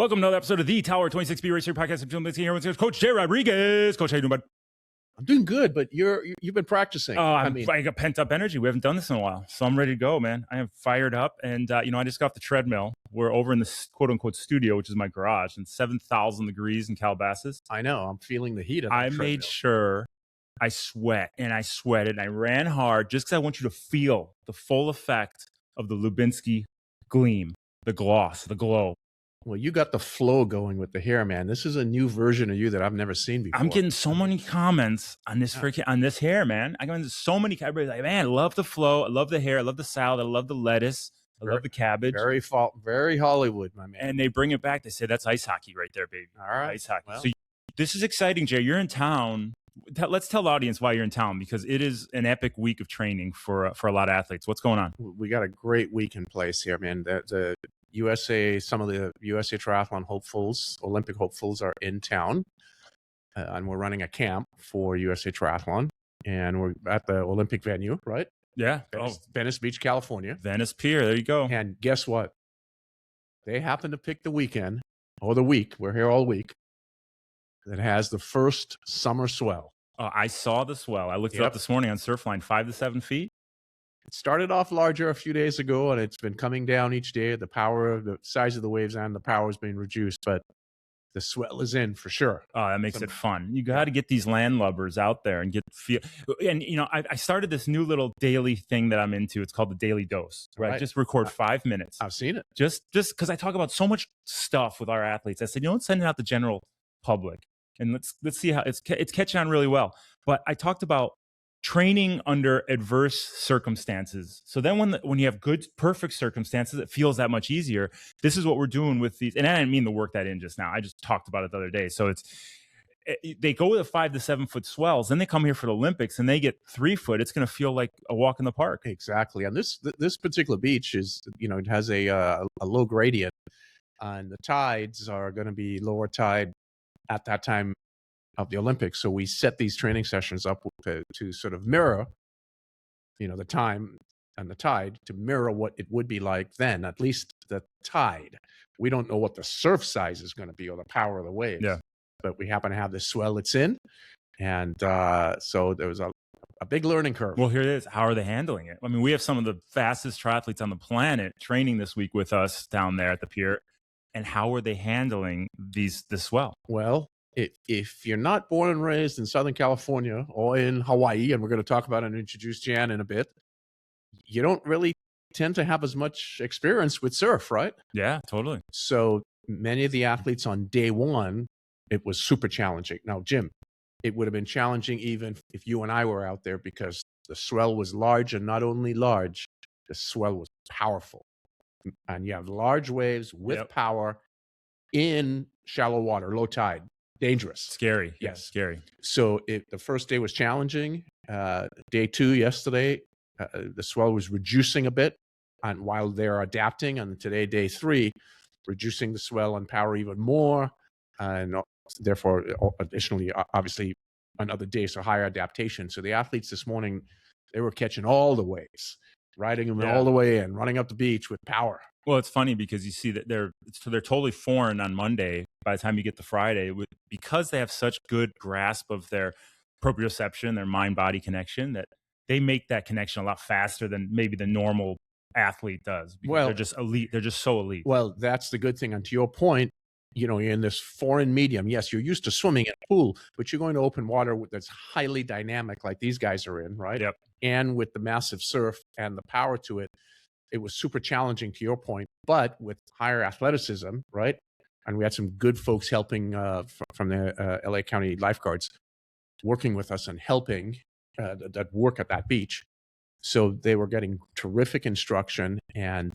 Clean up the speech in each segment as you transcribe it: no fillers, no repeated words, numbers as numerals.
Welcome to another episode of the Tower 26B Racer Podcast. I'm here with Coach Jay Rodriguez. Coach, how you doing, bud? I'm doing good, but you've been practicing. Oh, I got pent up energy. We haven't done this in a while, so I'm ready to go, man. I am fired up, and I just got off the treadmill. We're over in the quote unquote studio, which is my garage, and 7,000 degrees in Calabasas. I know. I'm feeling the heat of that I treadmill. made sure I sweat, and I sweated, and I ran hard just because I want you to feel the full effect of the Lubinsky gleam, the gloss, the glow. Well, you got the flow going with the hair, man. This is a new version of you that I've never seen before. I'm getting so many comments on this on this hair, man. I got so many. Everybody's like, man, I love the flow. I love the hair. I love the salad. I love the lettuce. I love the cabbage. Very Hollywood, my man. And they bring it back. They say, that's ice hockey right there, baby. All right. Ice hockey. Well. So this is exciting, Jay. You're in town. Let's tell the audience why you're in town, because it is an epic week of training for a lot of athletes. What's going on? We got a great week in place here, man. The USA, some of the USA triathlon hopefuls, Olympic hopefuls are in town, and we're running a camp for USA Triathlon, and we're at the Olympic venue, right? Yeah. Venice Beach, California. Venice Pier. There you go. And guess what? They happen to pick the weekend or the week. We're here all week. That has the first summer swell. I saw the swell. I looked it up this morning on Surfline, 5 to 7 feet. It started off larger a few days ago, and it's been coming down each day. The size of the waves and the power has been reduced, but the swell is in for sure. Oh, that makes it fun. You got to get these landlubbers out there and feel. And I started this new little daily thing that I'm into. It's called the Daily Dose. Right? Just record 5 minutes. I've seen it. Just because I talk about so much stuff with our athletes. I said, let's send it out to the general public, and let's see how it's catching on really well. But I talked about training under adverse circumstances. So then when you have good, perfect circumstances, it feels that much easier. This is what we're doing with these. And I didn't mean to work that in just now. I just talked about it the other day. So they go with the 5 to 7 foot swells. Then they come here for the Olympics and they get 3 foot. It's going to feel like a walk in the park. Exactly. And this particular beach is, it has a low gradient, and the tides are going to be lower tide at that time of the Olympics. So we set these training sessions up to sort of mirror, the time and the tide, to mirror what it would be like then, at least the tide. We don't know what the surf size is going to be or the power of the waves. Yeah. But we happen to have this swell it's in. And so there was a big learning curve. Well, here it is. How are they handling it? I mean, we have some of the fastest triathletes on the planet training this week with us down there at the pier. And how are they handling the swell? Well, if you're not born and raised in Southern California or in Hawaii, and we're going to talk about and introduce Jan in a bit, you don't really tend to have as much experience with surf, right? Yeah, totally. So many of the athletes on day one, it was super challenging. Now, Jim, it would have been challenging even if you and I were out there, because the swell was large, and not only large, the swell was powerful. And you have large waves with power in shallow water, low tide. Dangerous. Scary. Yes. Yeah, scary. So the first day was challenging. Day 2 yesterday, the swell was reducing a bit, and while they're adapting, and today, day 3, reducing the swell and power even more, and therefore, additionally, obviously, another day, so higher adaptation. So the athletes this morning, they were catching all the waves, riding them all the way in, running up the beach with power. Well, it's funny because you see that they're totally foreign on Monday. By the time you get to Friday, because they have such good grasp of their proprioception, their mind-body connection, that they make that connection a lot faster than maybe the normal athlete does. Well, they're just elite. They're just so elite. Well, that's the good thing. And to your point, you're in this foreign medium. Yes, you're used to swimming in a pool, but you're going to open water that's highly dynamic, like these guys are in, right? Yep. And with the massive surf and the power to it, it was super challenging, to your point, but with higher athleticism, right? And we had some good folks helping from the LA County lifeguards working with us and helping that work at that beach. So they were getting terrific instruction, and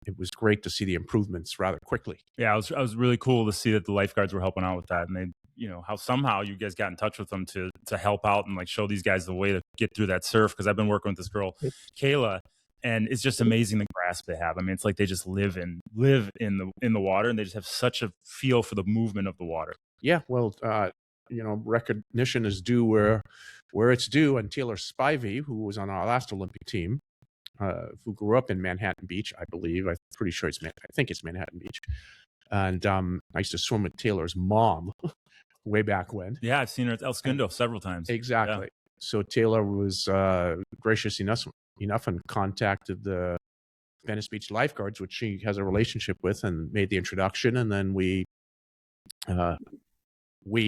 it was great to see the improvements rather quickly. Yeah, it was really cool to see that the lifeguards were helping out with that, and they, how somehow you guys got in touch with them to help out and show these guys the way to get through that surf. Because I've been working with this girl, Kayla. And it's just amazing the grasp they have. I mean, it's like they just live in the water, and they just have such a feel for the movement of the water. Yeah, well, recognition is due where it's due. And Taylor Spivey, who was on our last Olympic team, who grew up in Manhattan Beach, I believe. I'm pretty sure I think it's Manhattan Beach. And I used to swim with Taylor's mom way back when. Yeah, I've seen her at El Segundo several times. Exactly. Yeah. So Taylor was gracious enough and contacted the Venice Beach lifeguards, which she has a relationship with, and made the introduction. And then we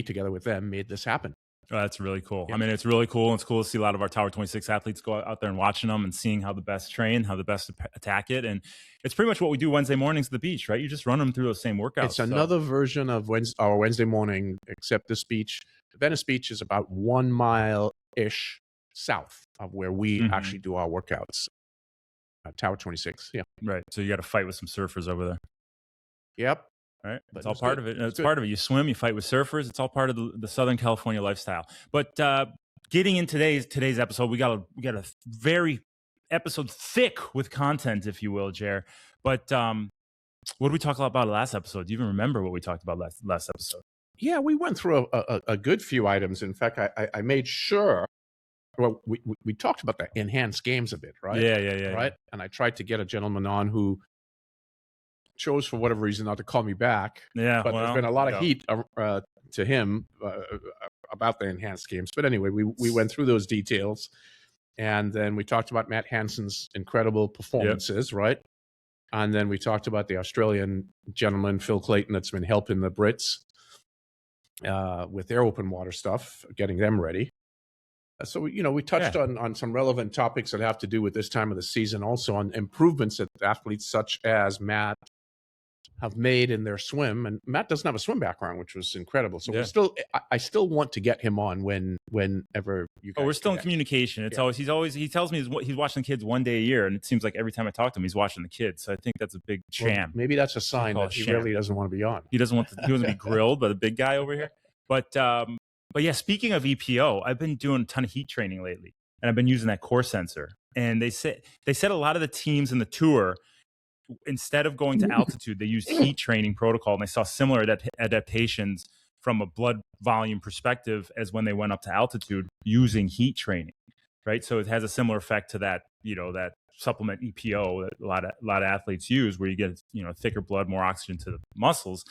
together with them made this happen. Oh, that's really cool. Yeah. I mean, it's really cool. It's cool to see a lot of our Tower 26 athletes go out there and watching them and seeing how the best train, how the best attack it. And it's pretty much what we do Wednesday mornings at the beach, right? You just run them through those same workouts. It's another version of our Wednesday morning, except this beach. Venice Beach is about 1 mile-ish south of where we actually do our workouts. Tower 26, yeah. Right. So you got to fight with some surfers over there. Yep. Right. It's all part of it. It's part of it. You swim, you fight with surfers. It's all part of the Southern California lifestyle. But getting in today's episode, we got a very episode thick with content, if you will, Jer. But what did we talk about last episode? Do you even remember what we talked about last episode? Yeah, we went through a good few items. In fact, I made sure. Well, we talked about the enhanced games a bit, right? Yeah. Right. And I tried to get a gentleman on who chose for whatever reason not to call me back. Yeah, but there's been a lot of heat to him about the enhanced games. But anyway, we went through those details, and then we talked about Matt Hansen's incredible performances, right? And then we talked about the Australian gentleman Phil Clayton that's been helping the Brits with their open water stuff, getting them ready. So we touched on some relevant topics that have to do with this time of the season, also on improvements that athletes such as Matt have made in their swim. And Matt doesn't have a swim background, which was incredible. So I still want to get him on whenever you guys. We're still in communication. It's always he tells me he's watching the kids one day a year, and it seems like every time I talk to him, he's watching the kids. So I think that's a big sham. Maybe that's a sign that he really doesn't want to be on. He doesn't want to be grilled by the big guy over here. But yeah, speaking of EPO, I've been doing a ton of heat training lately, and I've been using that core sensor. And they said a lot of the teams in the tour, instead of going to altitude, they used heat training protocol, and they saw similar adaptations from a blood volume perspective as when they went up to altitude using heat training, right? So it has a similar effect to that, that supplement EPO that a lot of athletes use, where you get, thicker blood, more oxygen to the muscles.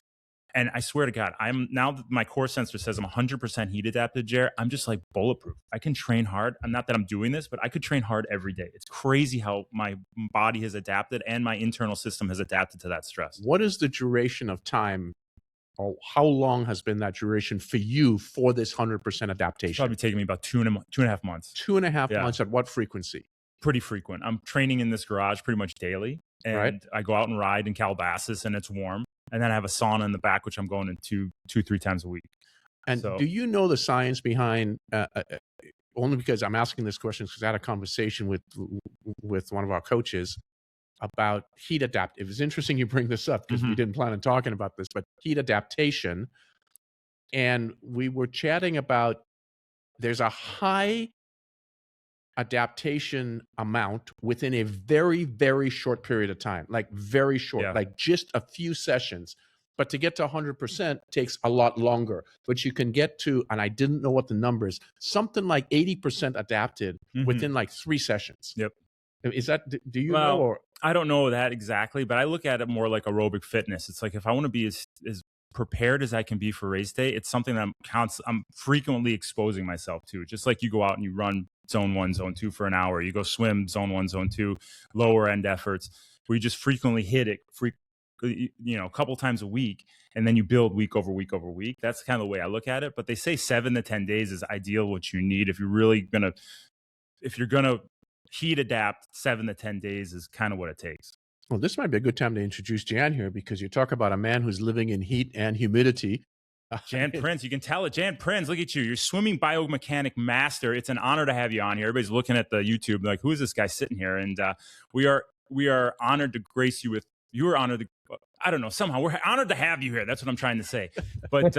And I swear to God, now that my core sensor says I'm 100% heat adapted, Jer, I'm just like bulletproof. I can train hard. I'm not that I'm doing this, but I could train hard every day. It's crazy how my body has adapted and my internal system has adapted to that stress. What is the duration of time, or how long has been that duration for you for this 100% adaptation? It's probably taking me about 2.5 months. 2.5 months. At what frequency? Pretty frequent. I'm training in this garage pretty much daily. And I go out and ride in Calabasas, and it's warm. And then I have a sauna in the back, which I'm going in 2-3 times a week. And do you know the science behind, only because I'm asking this question because I had a conversation with one of our coaches about heat adapt. It was interesting you bring this up because we didn't plan on talking about this, but heat adaptation. And we were chatting about there's a high adaptation amount within a very, very short period of time, like very short, like just a few sessions. But to get to 100% takes a lot longer. But you can get to, and I didn't know what the number is, something like 80% adapted within like 3 sessions. Yep. Is that, do you know? Or I don't know that exactly, but I look at it more like aerobic fitness. It's like if I want to be as prepared as I can be for race day, it's something that I'm frequently exposing myself to. Just like you go out and you run zone 1, zone 2 for an hour, you go swim zone 1, zone 2, lower end efforts, where you just frequently hit it a couple times a week, and then you build week over week over week. That's kind of the way I look at it. But they say 7 to 10 days is ideal, what you need if you're gonna heat adapt. 7 to 10 days is kind of what it takes. Well, this might be a good time to introduce Jan here, because you talk about a man who's living in heat and humidity. Jan Prins, you can tell it. Jan Prins, look at you. You're swimming biomechanic master. It's an honor to have you on here. Everybody's looking at the YouTube like, who is this guy sitting here? And we are honored to grace you with. You are honored to. I don't know. Somehow we're honored to have you here. That's what I'm trying to say. But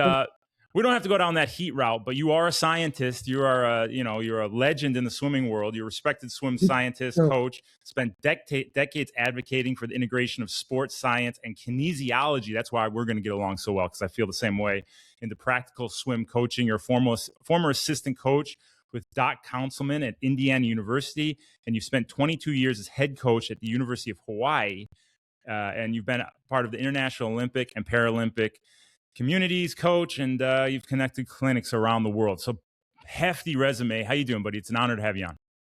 we don't have to go down that heat route. But you are a scientist. You are you're a legend in the swimming world. You're a respected swim scientist, coach. Spent decades advocating for the integration of sports science and kinesiology. That's why we're going to get along so well, because I feel the same way. Into practical swim coaching. You're a former assistant coach with Doc Councilman at Indiana University, and you've spent 22 years as head coach at the University of Hawaii. and you've been part of the International Olympic and Paralympic communities, coach, and you've connected clinics around the world. So hefty resume. How you doing, buddy? It's an honor to have you on.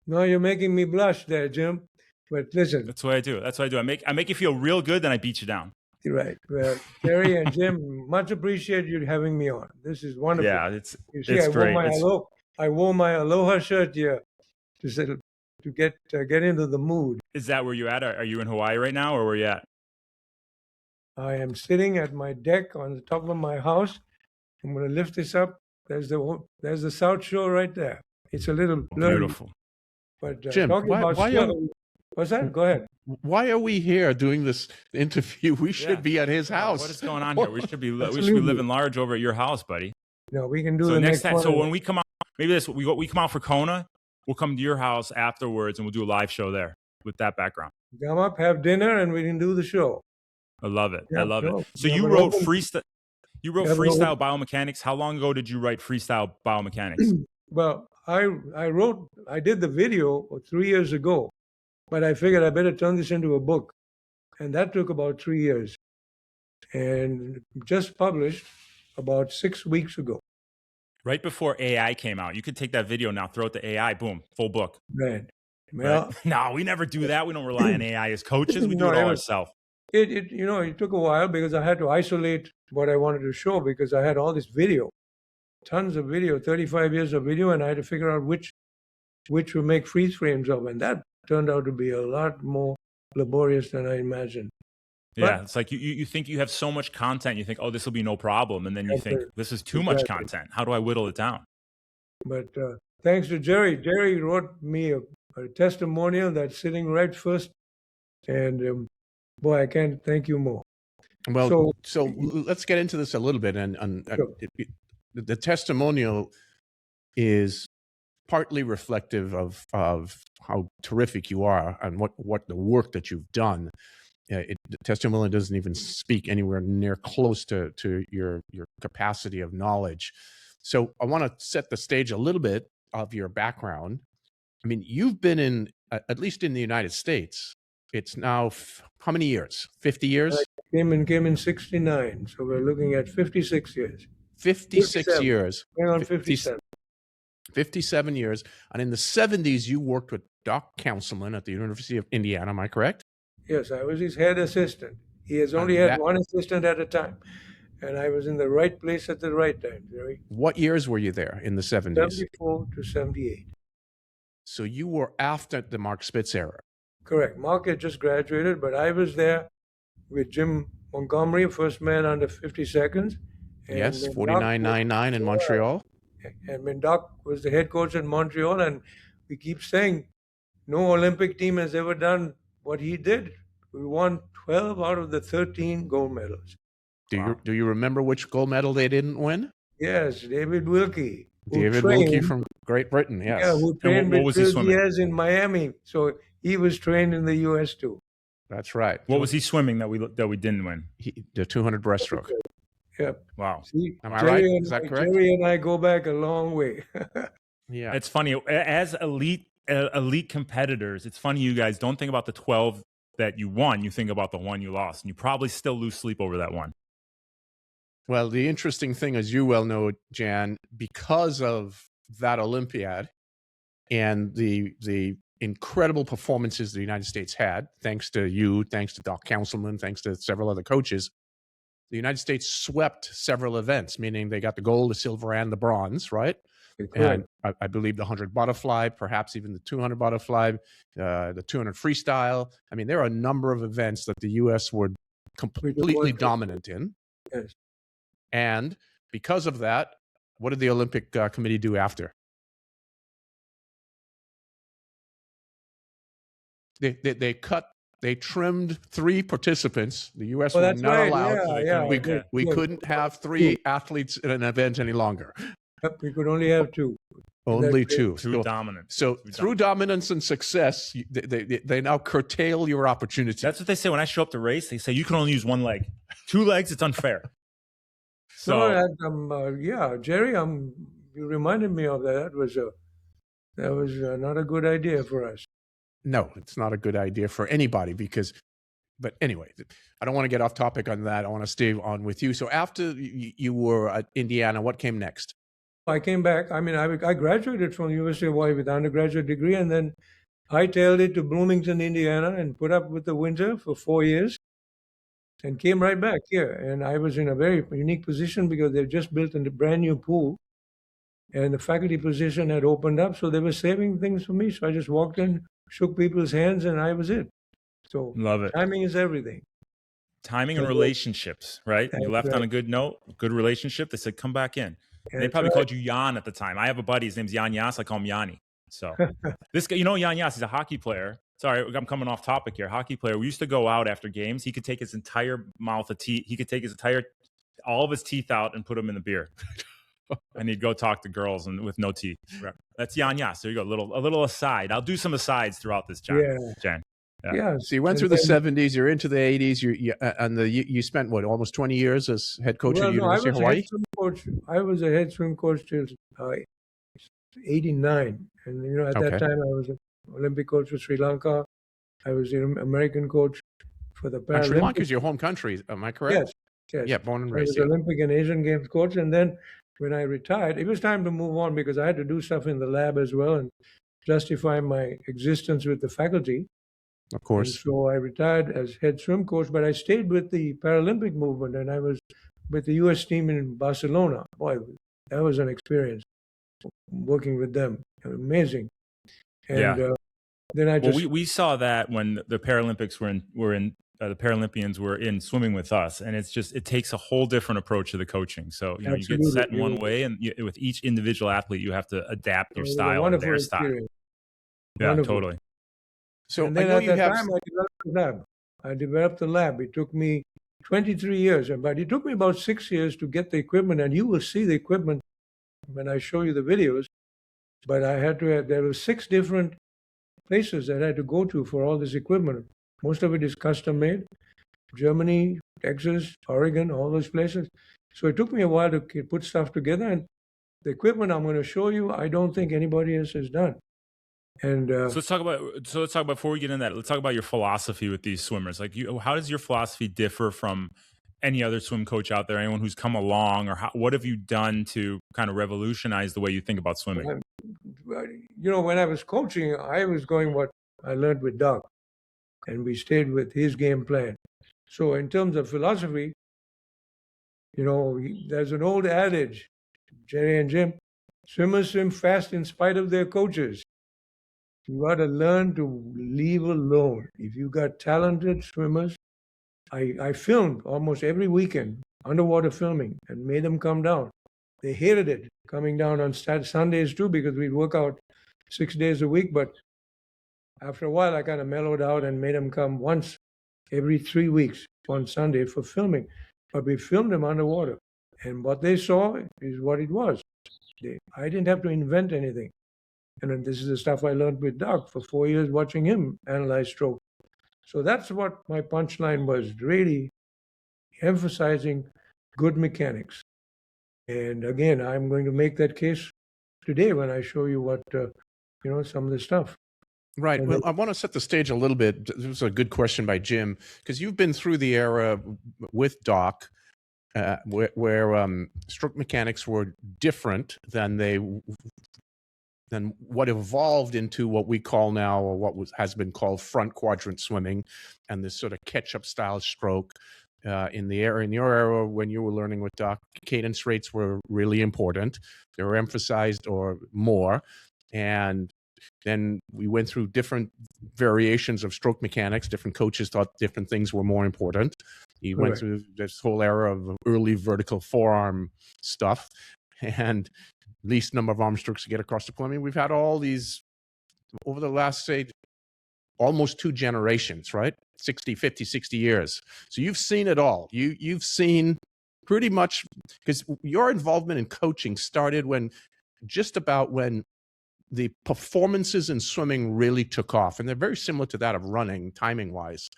No, you're making me blush there, Jim. But listen. That's what I do. That's what I do. I make you feel real good, then I beat you down. Right. Well, Terry and Jim, much appreciate you having me on. This is wonderful. Yeah, you see, great. I wore my Aloha shirt here to get into the mood. Is that where you at? Are you in Hawaii right now, or where you at? I am sitting at my deck on the top of my house. I'm going to lift this up. There's the South Shore right there. It's a little blurry. Beautiful. But Jim, what's that? Go ahead. Why are we here doing this interview? We should be at his house. What is going on here? We should be living large over at your house, buddy. No, we can do so the next time. one. So when we come out, maybe we come out for Kona. We'll come to your house afterwards, and we'll do a live show there with that background. Come up, have dinner, and we can do the show. I love it. Yeah, I love it. So you wrote freestyle. You wrote freestyle biomechanics. How long ago did you write freestyle biomechanics? Well, I did the video 3 years ago, but I figured I better turn this into a book. And that took about 3 years. And just published about 6 weeks ago. Right before AI came out. You could take that video now, throw it to AI, boom, full book. Right. Well, right? No, we never do that. We don't rely on AI as coaches. We do it all ourselves. It took a while because I had to isolate what I wanted to show because I had all this video, tons of video, 35 years of video, and I had to figure out which would make freeze frames of, and that turned out to be a lot more laborious than I imagined. Yeah, it's like you think you have so much content, you think, oh, this will be no problem, and then you think, this is too much content. How do I whittle it down? But thanks to Jerry. Jerry wrote me a testimonial that's sitting right first, and boy, I can't thank you more. Well, so let's get into this a little bit, and Sure. The testimonial is partly reflective of how terrific you are and what the work that you've done. The testimonial doesn't even speak anywhere near close to your capacity of knowledge. So I want to set the stage a little bit of your background. I mean, you've been in, at least in the United States, it's now how many years? 50 years? I came in 69, so we're looking at 56 years. 56 years. Going on 57. 57 years. And in the 70s, you worked with Doc Counselman at the University of Indiana, am I correct? Yes, I was his head assistant. He has only had one assistant at a time. And I was in the right place at the right time, Jerry. What years were you there in the 70s? 74 to 78. So you were after the Mark Spitz era. Correct. Mark had just graduated, but I was there with Jim Montgomery, first man under 50 seconds. Yes, 49.99 in Montreal. And when Doc was the head coach in Montreal, and we keep saying no Olympic team has ever done what he did. We won 12 out of the 13 gold medals. Do you remember which gold medal they didn't win? Yes, David Wilkie. David Wilkie from Great Britain, yes. Yeah, who trained with Phil Diaz in Miami. So he was trained in the U.S. too. That's right. What was he swimming that we didn't win? The 200 breaststroke. Yep. Wow. See, am I right? Is that correct? Jerry and I go back a long way. Yeah. It's funny. As elite competitors, it's funny you guys don't think about the 12 that you won. You think about the one you lost, and you probably still lose sleep over that one. Well, the interesting thing, as you well know, Jan, because of that Olympiad and the incredible performances the United States had, thanks to you, thanks to Doc Counselman, thanks to several other coaches, the United States swept several events, meaning they got the gold, the silver, and the bronze, right? And I believe the 100 butterfly, perhaps even the 200 butterfly, the 200 freestyle. I mean, there are a number of events that the U.S. were completely dominant in. Yes. And because of that, what did the Olympic Committee do after? They trimmed 3 participants. The U.S. was not allowed. We couldn't have 3 athletes in an event any longer. We could only have 2. Only 2. Through dominance. So through dominance and success, they now curtail your opportunity. That's what they say when I show up to race. They say you can only use 1 leg. 2 legs, it's unfair. So Jerry, you reminded me of that. That was not a good idea for us. No, it's not a good idea for anybody because but anyway, I don't want to get off topic on that. I want to stay on with you. So after you were at Indiana, what came next? I came back. I mean, I graduated from University of Hawaii with an undergraduate degree, and then hightailed it to Bloomington, Indiana, and put up with the winter for 4 years, and came right back here. And I was in a very unique position because they just built a brand new pool, and the faculty position had opened up, so they were saving things for me. So I just walked in, shook people's hands, and I was it. So Love it. timing is everything. Timing and relationships, right? You left on a good note, good relationship. They said, come back in. They probably called you Jan at the time. I have a buddy, his name's Jan Yas. I call him Yanni. So this guy, Jan Yas, he's a hockey player. Sorry, I'm coming off topic here. Hockey player. We used to go out after games. He could take his entire mouth of teeth. He could take all of his teeth out and put them in the beer. And he'd go talk to girls and with no teeth. That's Jan Yas. There you go. A little aside. I'll do some asides throughout this, Jan. Yeah. So you went through the 70s, you're into the 80s, you spent what, almost 20 years as head coach at the University of Hawaii? I was a head swim coach till 89. And, at that time I was an Olympic coach for Sri Lanka. I was an American coach for the Paralympics. And Sri Lanka is your home country, am I correct? Yes. Yeah, born and raised. I was Olympic and Asian Games coach. And then when I retired, it was time to move on because I had to do stuff in the lab as well and justify my existence with the faculty. Of course. And so I retired as head swim coach, but I stayed with the Paralympic movement, and I was with the U.S. team in Barcelona. Boy, that was an experience working with them. Amazing. And then I just we saw that when the Paralympics were in the Paralympians were in swimming with us, and it takes a whole different approach to the coaching. So you get set in one way, and with each individual athlete, you have to adapt your style to their style. Yeah, wonderful. Totally. So and then at that time, I developed the lab. It took me 23 years, but it took me about 6 years to get the equipment. And you will see the equipment when I show you the videos. But there were 6 different places that I had to go to for all this equipment. Most of it is custom made. Germany, Texas, Oregon, all those places. So it took me a while to put stuff together. And the equipment I'm going to show you, I don't think anybody else has done. And so let's talk about before we get into that, let's talk about your philosophy with these swimmers. Like, how does your philosophy differ from any other swim coach out there, anyone who's come along, or what have you done to kind of revolutionize the way you think about swimming? When I was coaching, I was going what I learned with Doug, and we stayed with his game plan. So in terms of philosophy, there's an old adage, Jerry and Jim, swimmers swim fast in spite of their coaches. You got to learn to leave alone. If you got talented swimmers, I filmed almost every weekend, underwater filming, and made them come down. They hated it, coming down on Sundays too, because we'd work out 6 days a week. But after a while, I kind of mellowed out and made them come once every 3 weeks on Sunday for filming. But we filmed them underwater. And what they saw is what it was. I didn't have to invent anything. And then this is the stuff I learned with Doug for 4 years watching him analyze stroke. So that's what my punchline was, really emphasizing good mechanics. And again, I'm going to make that case today when I show you what, some of the stuff. Right. And well, I want to set the stage a little bit. This was a good question by Jim, because you've been through the era with Doc where stroke mechanics were different than what evolved into what we call now, or what has been called front quadrant swimming, and this sort of catch-up style stroke. In your era, when you were learning with Doc, cadence rates were really important. They were emphasized or more. And then we went through different variations of stroke mechanics. Different coaches thought different things were more important. You went through this whole era of early vertical forearm stuff, and least number of arm strokes to get across the pool. I mean, we've had all these over the last, say, almost 2 generations, right? 50, 60 years. So you've seen it all. You've seen pretty much, because your involvement in coaching started when the performances in swimming really took off. And they're very similar to that of running, timing wise,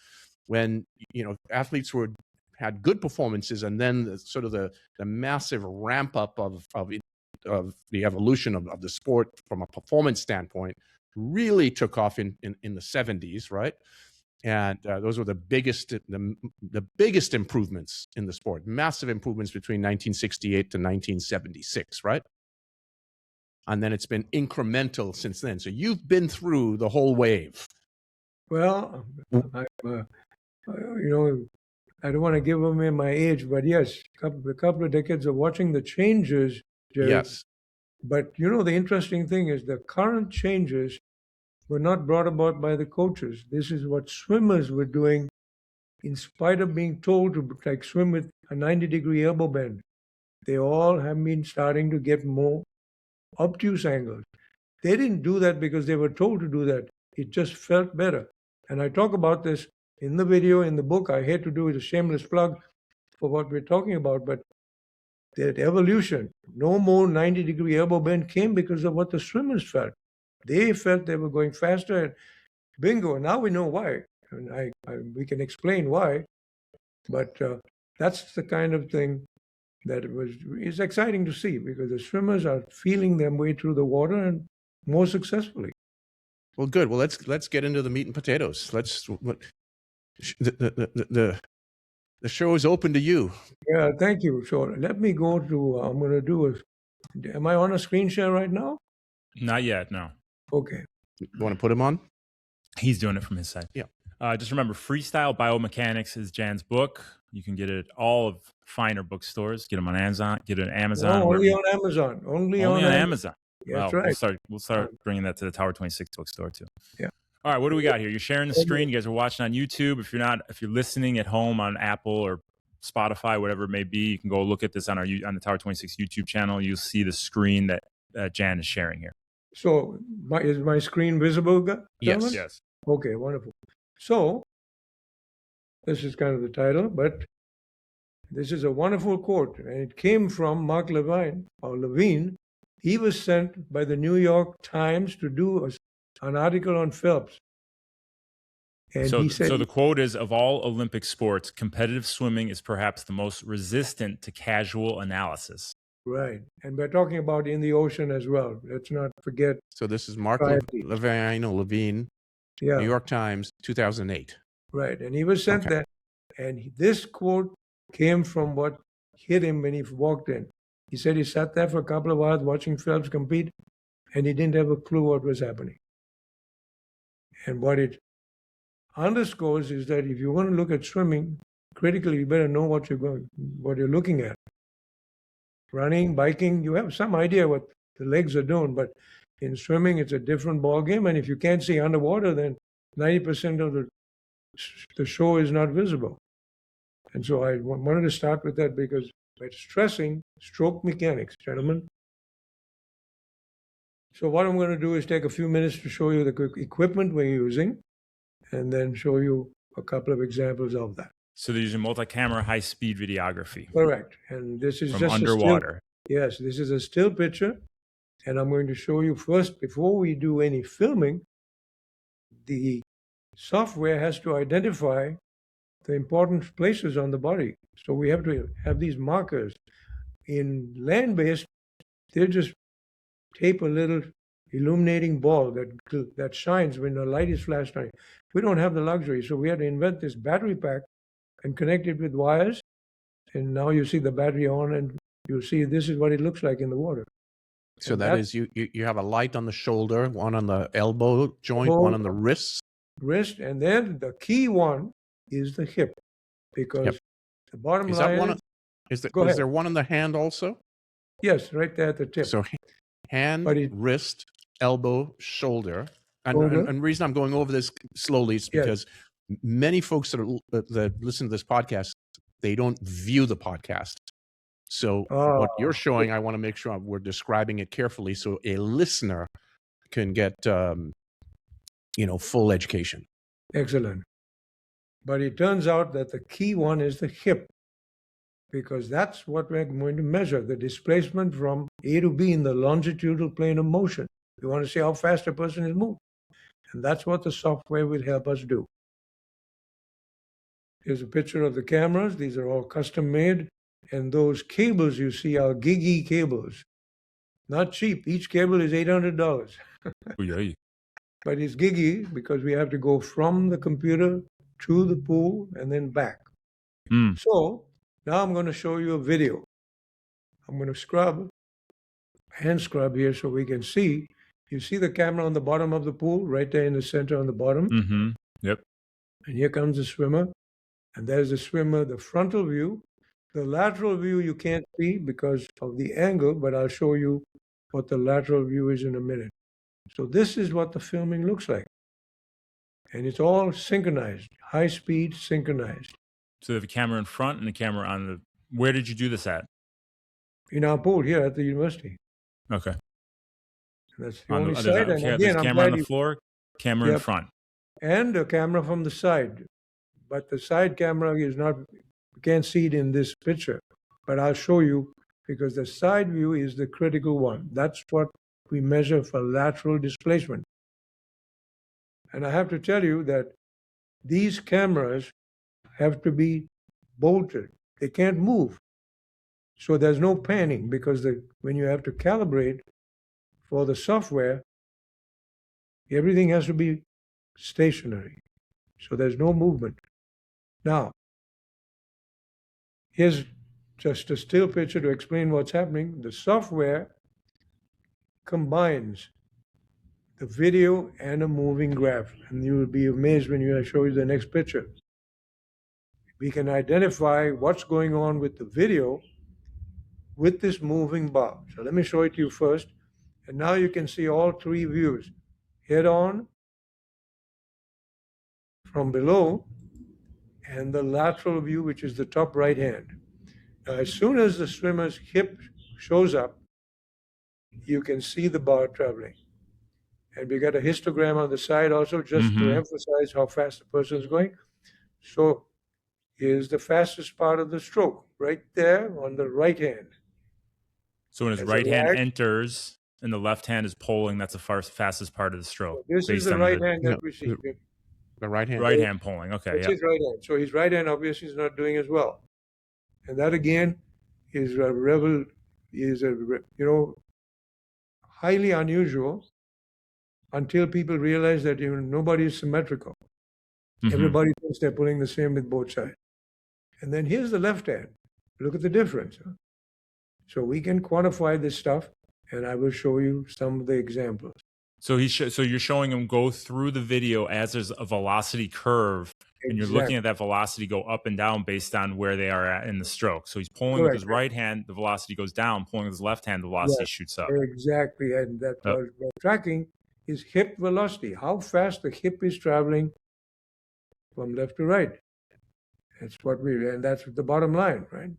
when, athletes had good performances, and then the massive ramp up of the evolution of the sport from a performance standpoint really took off in the 70s, right? And those were the biggest improvements in the sport, massive improvements between 1968 to 1976, right? And then it's been incremental since then. So you've been through the whole wave. Well, I, I don't want to give away my age, but yes, a couple of decades of watching the changes, Jerry. Yes. But the interesting thing is the current changes were not brought about by the coaches. This is what swimmers were doing in spite of being told to swim with a 90-degree elbow bend. They all have been starting to get more obtuse angles. They didn't do that because they were told to do that. It just felt better. And I talk about this in the video, in the book. I hate to do it, a shameless plug for what we're talking about, but that evolution, no more 90-degree elbow bend, came because of what the swimmers felt. They felt they were going faster, and bingo. Now we know why. And we can explain why, but that's the kind of thing that is exciting to see, because the swimmers are feeling their way through the water and more successfully. Well, good. Well, let's get into the meat and potatoes. The show is open to you. Yeah, thank you. So let me go to. I'm going to do Am I on a screen share right now? Not yet, no. Okay. You want to put him on? He's doing it from his side. Yeah. Just remember, Freestyle Biomechanics is Jan's book. You can get it at all of finer bookstores. Get them on Amazon. Get it on Amazon. No, only on Amazon. Only on Amazon. Yeah, that's right. We'll start bringing that to the Tower 26 bookstore too. Yeah. All right. What do we got here? You're sharing the screen. You guys are watching on YouTube. If you're listening at home on Apple or Spotify, whatever it may be, you can go look at this on the Tower 26 YouTube channel. You'll see the screen that Jan is sharing here. So is my screen visible? Yes. Yes. Okay, wonderful. So this is kind of the title, but this is a wonderful quote, and it came from Mark Levine. He was sent by the New York Times to do an article on Phelps. And he said, so the quote is, of all Olympic sports, competitive swimming is perhaps the most resistant to casual analysis. Right. And we're talking about in the ocean as well. Let's not forget. So this is Mark Levine, yeah. New York Times, 2008. Right. And he was sent that. And this quote came from what hit him when he walked in. He said he sat there for a couple of hours watching Phelps compete, and he didn't have a clue what was happening. And what it underscores is that if you want to look at swimming critically, you better know what you're looking at. Running, biking, you have some idea what the legs are doing, but in swimming, it's a different ball game. And if you can't see underwater, then 90% of the show is not visible. And so I wanted to start with that because by stressing stroke mechanics, gentlemen. So what I'm going to do is take a few minutes to show you the equipment we're using, and then show you a couple of examples of that. So they're using multi-camera high-speed videography. Correct. And this is from just underwater. Yes, this is a still picture. And I'm going to show you first, before we do any filming, the software has to identify the important places on the body. So we have to have these markers. In land-based, they just tape a little illuminating ball that shines when the light is flashed on it. We don't have the luxury, so we had to invent this battery pack and connect it with wires. And now you see the battery on, and you'll see this is what it looks like in the water. So that is, you have a light on the shoulder, one on the elbow joint, one on the wrist. And then the key one is the hip, because the bottom line is there one on the hand also? Yes, right there at the tip. So hand, wrist, elbow, shoulder. And the reason I'm going over this slowly is because many folks that listen to this podcast, they don't view the podcast. So what you're showing, I want to make sure we're describing it carefully so a listener can get, full education. Excellent. But it turns out that the key one is the hip, because that's what we're going to measure, the displacement from A to B in the longitudinal plane of motion. We want to see how fast a person is moving. And that's what the software will help us do. Here's a picture of the cameras. These are all custom made. And those cables you see are gigi cables. Not cheap. Each cable is $800. But it's gigi because we have to go from the computer to the pool and then back. Mm. So now I'm going to show you a video. I'm going to hand scrub here so we can see. You see the camera on the bottom of the pool, right there in the center on the bottom? Mm-hmm. Yep. And here comes the swimmer. And there's the swimmer, the frontal view. The lateral view you can't see because of the angle, but I'll show you what the lateral view is in a minute. So this is what the filming looks like. And it's all synchronized, high speed synchronized. So they have a camera in front and a camera on the. Where did you do this at? In our pool here at the university. Okay. That's the only side. And There's again, a I'm camera on glad the floor, camera in front. and a camera from the side. But the side camera is not, you can't see it in this picture. But I'll show you because the side view is the critical one. That's what we measure for lateral displacement. And I have to tell you that these cameras have to be bolted. They can't move. So there's no panning because when you have to calibrate for the software, everything has to be stationary. So there's no movement. Now, here's just a still picture to explain what's happening. The software combines the video and a moving graph. And you will be amazed when I show you the next picture. We can identify what's going on with the video with this moving bar. So let me show it to you first. And now you can see all three views. Head on, from below, and the lateral view, which is the top right hand. Now, as soon as the swimmer's hip shows up, you can see the bar traveling. And we got a histogram on the side also just to emphasize how fast the person is going. So here's the fastest part of the stroke, right there on the right hand. So when his right hand enters and the left hand is pulling, that's the fastest part of the stroke. So this is the right hand that we see. The right hand. Right hand pulling. Okay. That's his right hand. So his right hand obviously is not doing as well. And that again is highly unusual until people realize that nobody is symmetrical. Everybody thinks they're pulling the same with both sides. And then here's the left hand. Look at the difference. So we can quantify this stuff, and I will show you some of the examples. So so you're showing him go through the video as there's a velocity curve, and you're looking at that velocity go up and down based on where they are at in the stroke. So he's pulling with his right hand, the velocity goes down. Pulling with his left hand, the velocity shoots up. Exactly, and that we're tracking is hip velocity, how fast the hip is traveling from left to right. That's what and that's the bottom line, right?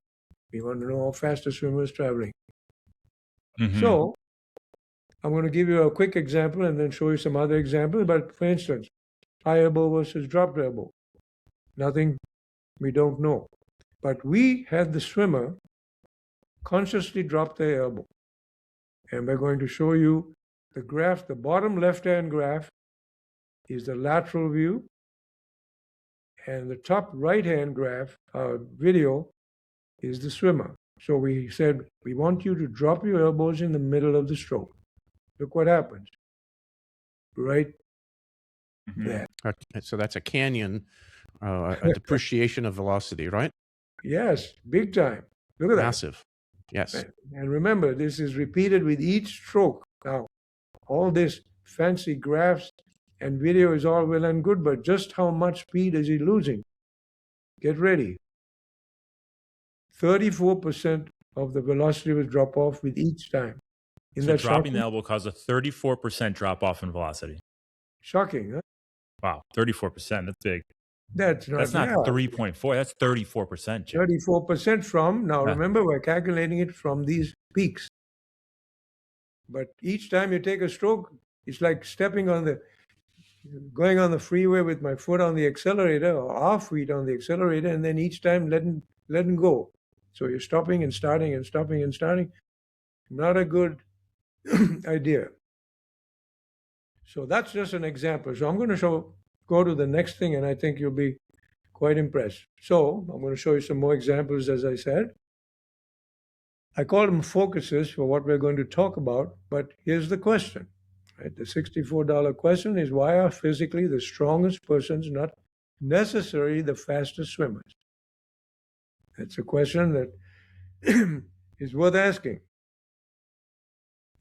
We want to know how fast the swimmer is traveling. So I'm going to give you a quick example and then show you some other examples. But for instance, high elbow versus dropped elbow. Nothing we don't know. But we had the swimmer consciously drop their elbow. And we're going to show you the graph. The bottom left-hand graph is the lateral view. And the top right-hand graph, video, is the swimmer. So we said, we want you to drop your elbows in the middle of the stroke. Look what happens. Right there. Okay, so that's a canyon, a depreciation of velocity, right? Yes, big time. Look at that. Massive. Yes. And remember, this is repeated with each stroke. Now, all this fancy graphs and video is all well and good, but just how much speed is he losing? Get ready. 34% of the velocity will drop off with each time. So dropping the elbow caused a 34% drop off in velocity. Shocking, huh? Wow, 34%. That's big. That's not 3.4. That's 34%. 34% from, now remember, we're calculating it from these peaks. But each time you take a stroke, it's like going on the freeway with my foot on the accelerator or our feet on the accelerator, and then each time letting go. So you're stopping and starting and stopping and starting. Not a good idea. So that's just an example. So I'm going to go to the next thing, and I think you'll be quite impressed. So I'm going to show you some more examples, as I said. I call them focuses for what we're going to talk about, but here's the question. Right? The $64 question is, why are physically the strongest persons not necessarily the fastest swimmers? That's a question that is worth asking.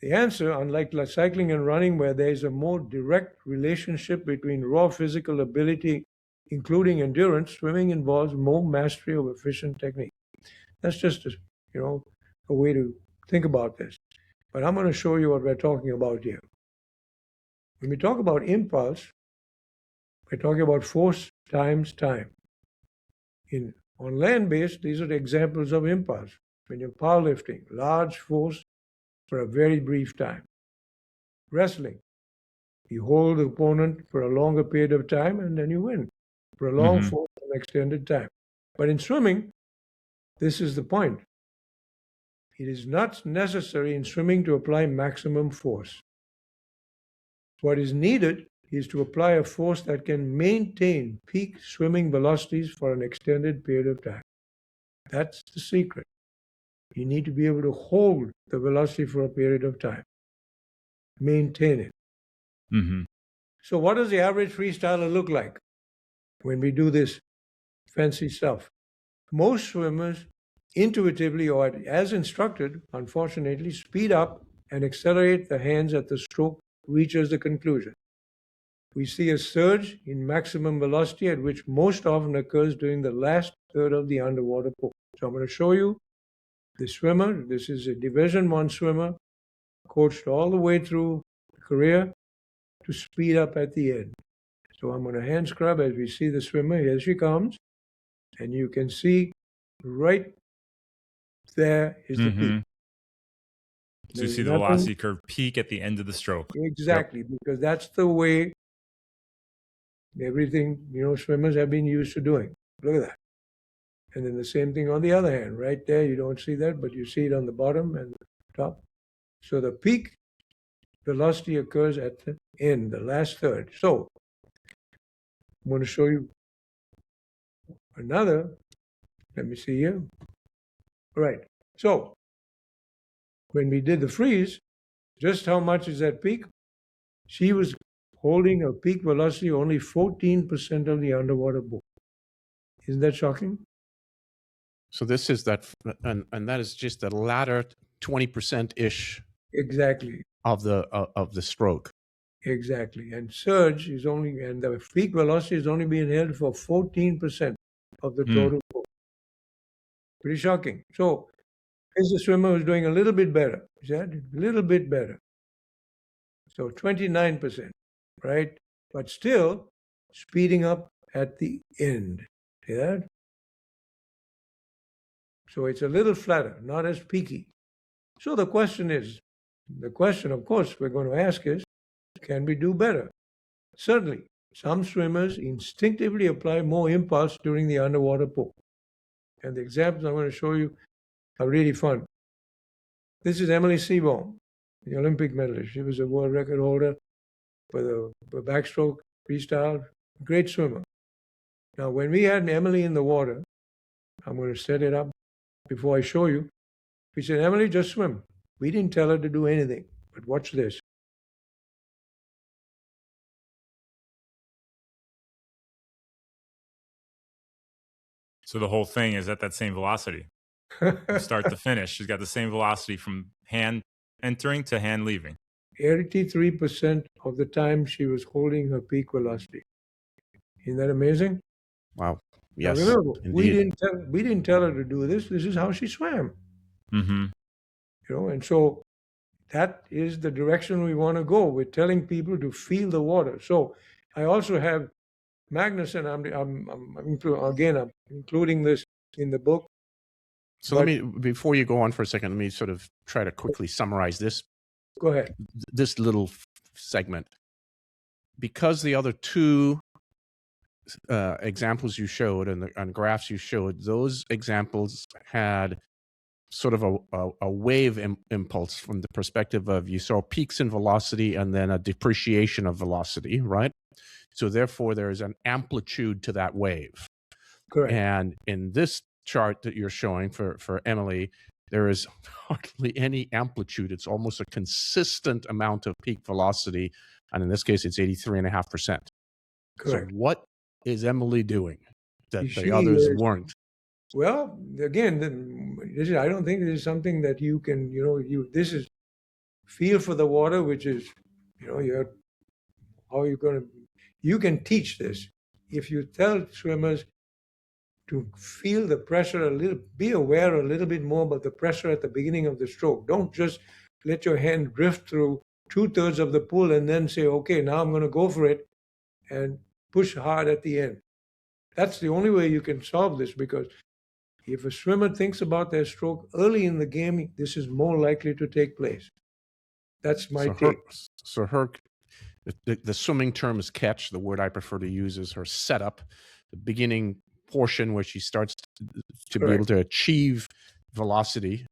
The answer, unlike cycling and running, where there is a more direct relationship between raw physical ability, including endurance, swimming involves more mastery of efficient technique. That's just a way to think about this. But I'm going to show you what we're talking about here. When we talk about impulse, we're talking about force times time. On land-based, these are the examples of impulse. When you're powerlifting, large force for a very brief time. Wrestling, you hold the opponent for a longer period of time and then you win for a long force and extended time. But in swimming, this is the point. It is not necessary in swimming to apply maximum force. What is needed is to apply a force that can maintain peak swimming velocities for an extended period of time. That's the secret. You need to be able to hold the velocity for a period of time. Maintain it. So what does the average freestyler look like when we do this fancy stuff? Most swimmers intuitively or as instructed, unfortunately, speed up and accelerate the hands at the stroke reaches the conclusion. We see a surge in maximum velocity at which most often occurs during the last third of the underwater pool. So I'm going to show you the swimmer. This is a Division I swimmer, coached all the way through career to speed up at the end. So I'm going to hand scrub as we see the swimmer. Here she comes. And you can see right there is the peak. So you see the velocity curve peak at the end of the stroke. Exactly, because that's the way everything, swimmers have been used to doing. Look at that. And then the same thing on the other hand. Right there, you don't see that, but you see it on the bottom and the top. So the peak velocity occurs at the end, the last third. So I'm going to show you another. Let me see here. Right. So when we did the freeze, just how much is that peak? She was holding a peak velocity only 14% of the underwater book. Isn't that shocking? So this is that, and that is just the latter 20%-ish. Exactly. Of the stroke. Exactly. And surge is only, and the peak velocity is only being held for 14% of the total book. Pretty shocking. So here's the swimmer who's doing a little bit better. Is that a little bit better? So 29%, right? But still speeding up at the end. See that? So it's a little flatter, not as peaky. So the question, of course, we're going to ask is, can we do better? Certainly, some swimmers instinctively apply more impulse during the underwater pool. And the examples I'm going to show you are really fun. This is Emily Seaborn, the Olympic medalist. She was a world record holder for the backstroke freestyle. Great swimmer. Now, when we had Emily in the water, I'm going to set it up before I show you. We said, Emily, just swim. We didn't tell her to do anything, but watch this. So the whole thing is at that same velocity. Start to finish. She's got the same velocity from hand entering to hand leaving. 83% of the time she was holding her peak velocity. Isn't that amazing? Wow. Yes. Now remember, we didn't tell her to do this. This is how she swam. And so that is the direction we want to go. We're telling people to feel the water. So I also have Magnus, and I'm including this in the book. So let me, before you go on for a second, let me sort of try to quickly summarize this. Go ahead. This little segment. Because the other two examples you showed and graphs you showed, those examples had sort of a wave impulse from the perspective of you saw peaks in velocity and then a depreciation of velocity, right? So therefore, there is an amplitude to that wave. Correct. And in this chart that you're showing for Emily, there is hardly any amplitude. It's almost a consistent amount of peak velocity. And in this case, it's 83.5%. Correct. So is Emily doing that She the others is- weren't? Well, again, I don't think this is something that you can, this is feel for the water, which is, how you're going to, you can teach this. If you tell swimmers to feel the pressure a little, be aware a little bit more about the pressure at the beginning of the stroke. Don't just let your hand drift through 2/3 of the pool and then say, okay, now I'm going to go for it and push hard at the end. That's the only way you can solve this, because if a swimmer thinks about their stroke early in the game, this is more likely to take place. That's my take. The swimming term is catch. The word I prefer to use is her setup, the beginning portion where she starts to be able to achieve velocity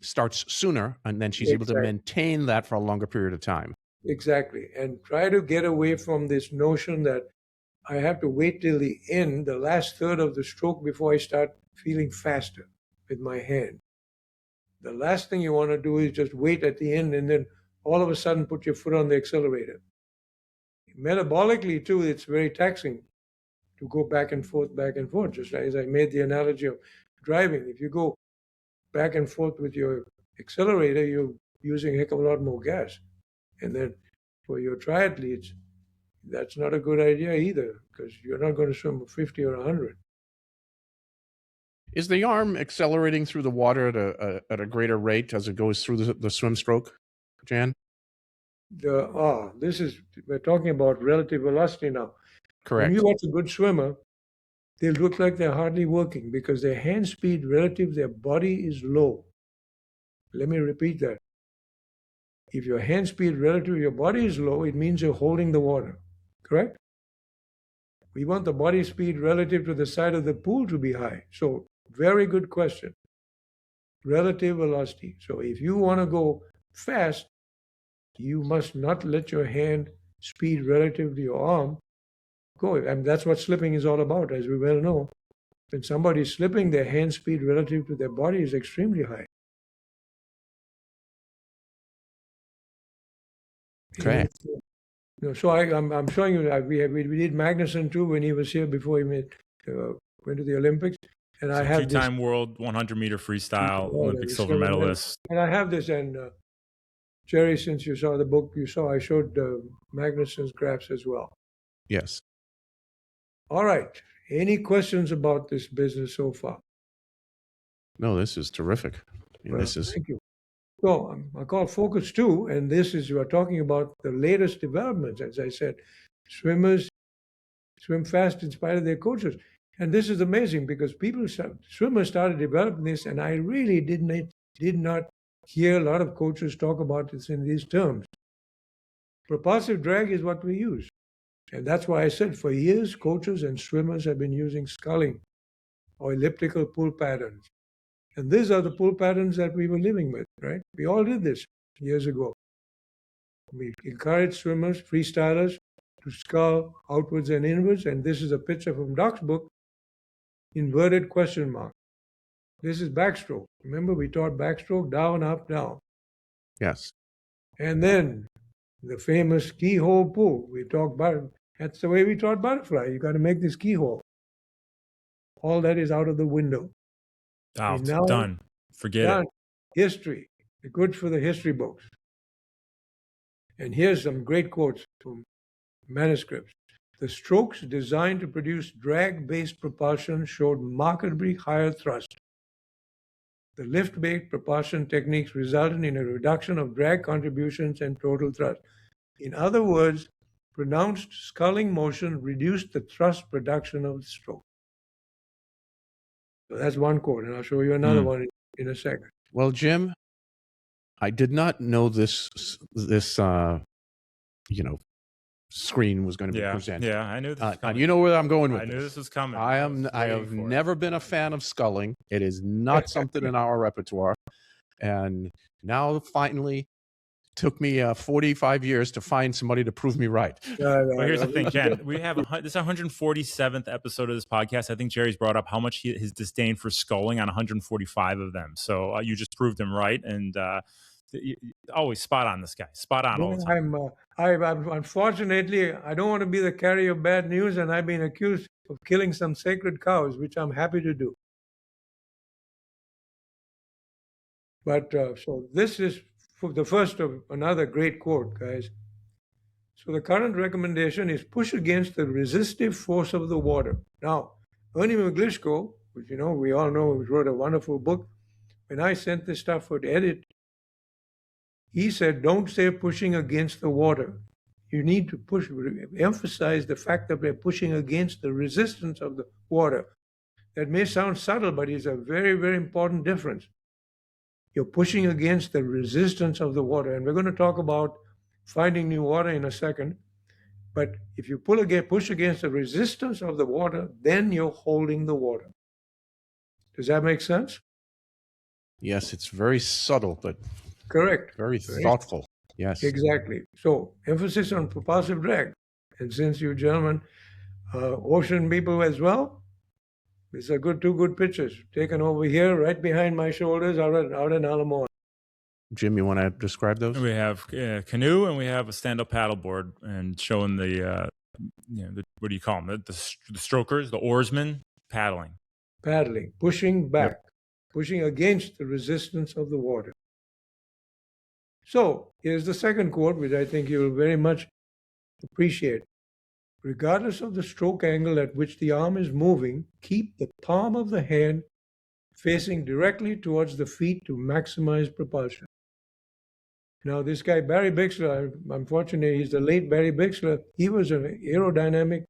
starts sooner, and then she's able to maintain that for a longer period of time. Exactly. And try to get away from this notion that I have to wait till the end, the last third of the stroke, before I start feeling faster with my hand. The last thing you want to do is just wait at the end and then all of a sudden put your foot on the accelerator. Metabolically, too, it's very taxing to go back and forth, just as I made the analogy of driving. If you go back and forth with your accelerator, you're using a heck of a lot more gas. And then for your triathletes, that's not a good idea either, because you're not going to swim 50 or 100. Is the arm accelerating through the water at a greater rate as it goes through the swim stroke, Jan? We're talking about relative velocity now. Correct. When you watch a good swimmer, they look like they're hardly working because their hand speed relative to their body is low. Let me repeat that. If your hand speed relative to your body is low, it means you're holding the water, correct? We want the body speed relative to the side of the pool to be high. So, very good question. Relative velocity. So, if you want to go fast, you must not let your hand speed relative to your arm go. And that's what slipping is all about, as we well know. When somebody's slipping, their hand speed relative to their body is extremely high. Okay. So I'm showing you that we did Magnuson too when he was here before he went to the Olympics, and I have two-time world 100-meter freestyle Olympic silver medalist. And I have this, and Jerry, since you saw the book, I showed Magnuson's graphs as well. Yes. All right. Any questions about this business so far? No, this is terrific. Thank you. So I call Focus 2, and you are talking about the latest developments. As I said, swimmers swim fast in spite of their coaches. And this is amazing because swimmers started developing this, and I really did not hear a lot of coaches talk about this in these terms. Propulsive drag is what we use. And that's why I said for years, coaches and swimmers have been using sculling or elliptical pull patterns. And these are the pull patterns that we were living with, right? We all did this years ago. We encouraged swimmers, freestylers, to scull outwards and inwards. And this is a picture from Doc's book, inverted question mark. This is backstroke. Remember, we taught backstroke, down, up, down. Yes. And then the famous keyhole pull. We talked about it. That's the way we taught butterfly. You got to make this keyhole. All that is out of the window. Out. Done. Forget it. History. Good for the history books. And here's some great quotes from manuscripts. The strokes designed to produce drag-based propulsion showed markedly higher thrust. The lift-based propulsion techniques resulted in a reduction of drag contributions and total thrust. In other words, pronounced sculling motion reduced the thrust production of the stroke. So that's one quote, and I'll show you another one in a second. Well, Jim, I did not know this screen was going to be presented. Yeah, I knew this was coming. You know where I'm going with I knew this was coming. I have never been a fan of sculling. It is not something in our repertoire. And now finally took me 45 years to find somebody to prove me right. Well, here's the thing, Jen. We have this is 147th episode of this podcast. I think Jerry's brought up how much his disdain for sculling on 145 of them. So you just proved him right. And always spot on. This guy, spot on all the time. I'm unfortunately, I don't want to be the carrier of bad news, and I've been accused of killing some sacred cows, which I'm happy to do. But so this is for the first of another great quote, guys. So the current recommendation is push against the resistive force of the water. Now, Ernie McGlishko, which we all know, wrote a wonderful book. When I sent this stuff for edit, he said, don't say pushing against the water. You need to emphasize the fact that we're pushing against the resistance of the water. That may sound subtle, but it's a very, very important difference. You're pushing against the resistance of the water. And we're going to talk about finding new water in a second. But if you push against the resistance of the water, then you're holding the water. Does that make sense? Yes, it's very subtle, but correct. Very thoughtful. Yes. Exactly. So emphasis on propulsive drag. And since you gentlemen, ocean people as well, these are two good pictures taken over here, right behind my shoulders, out in Alamo. Jim, you want to describe those? We have a canoe and we have a stand-up paddleboard, and showing the what do you call them? The strokers, the oarsmen paddling, pushing back, pushing against the resistance of the water. So here's the second quote, which I think you will very much appreciate. Regardless of the stroke angle at which the arm is moving, keep the palm of the hand facing directly towards the feet to maximize propulsion. Now, this guy, Barry Bixler, unfortunately, he's the late Barry Bixler. He was an aerodynamic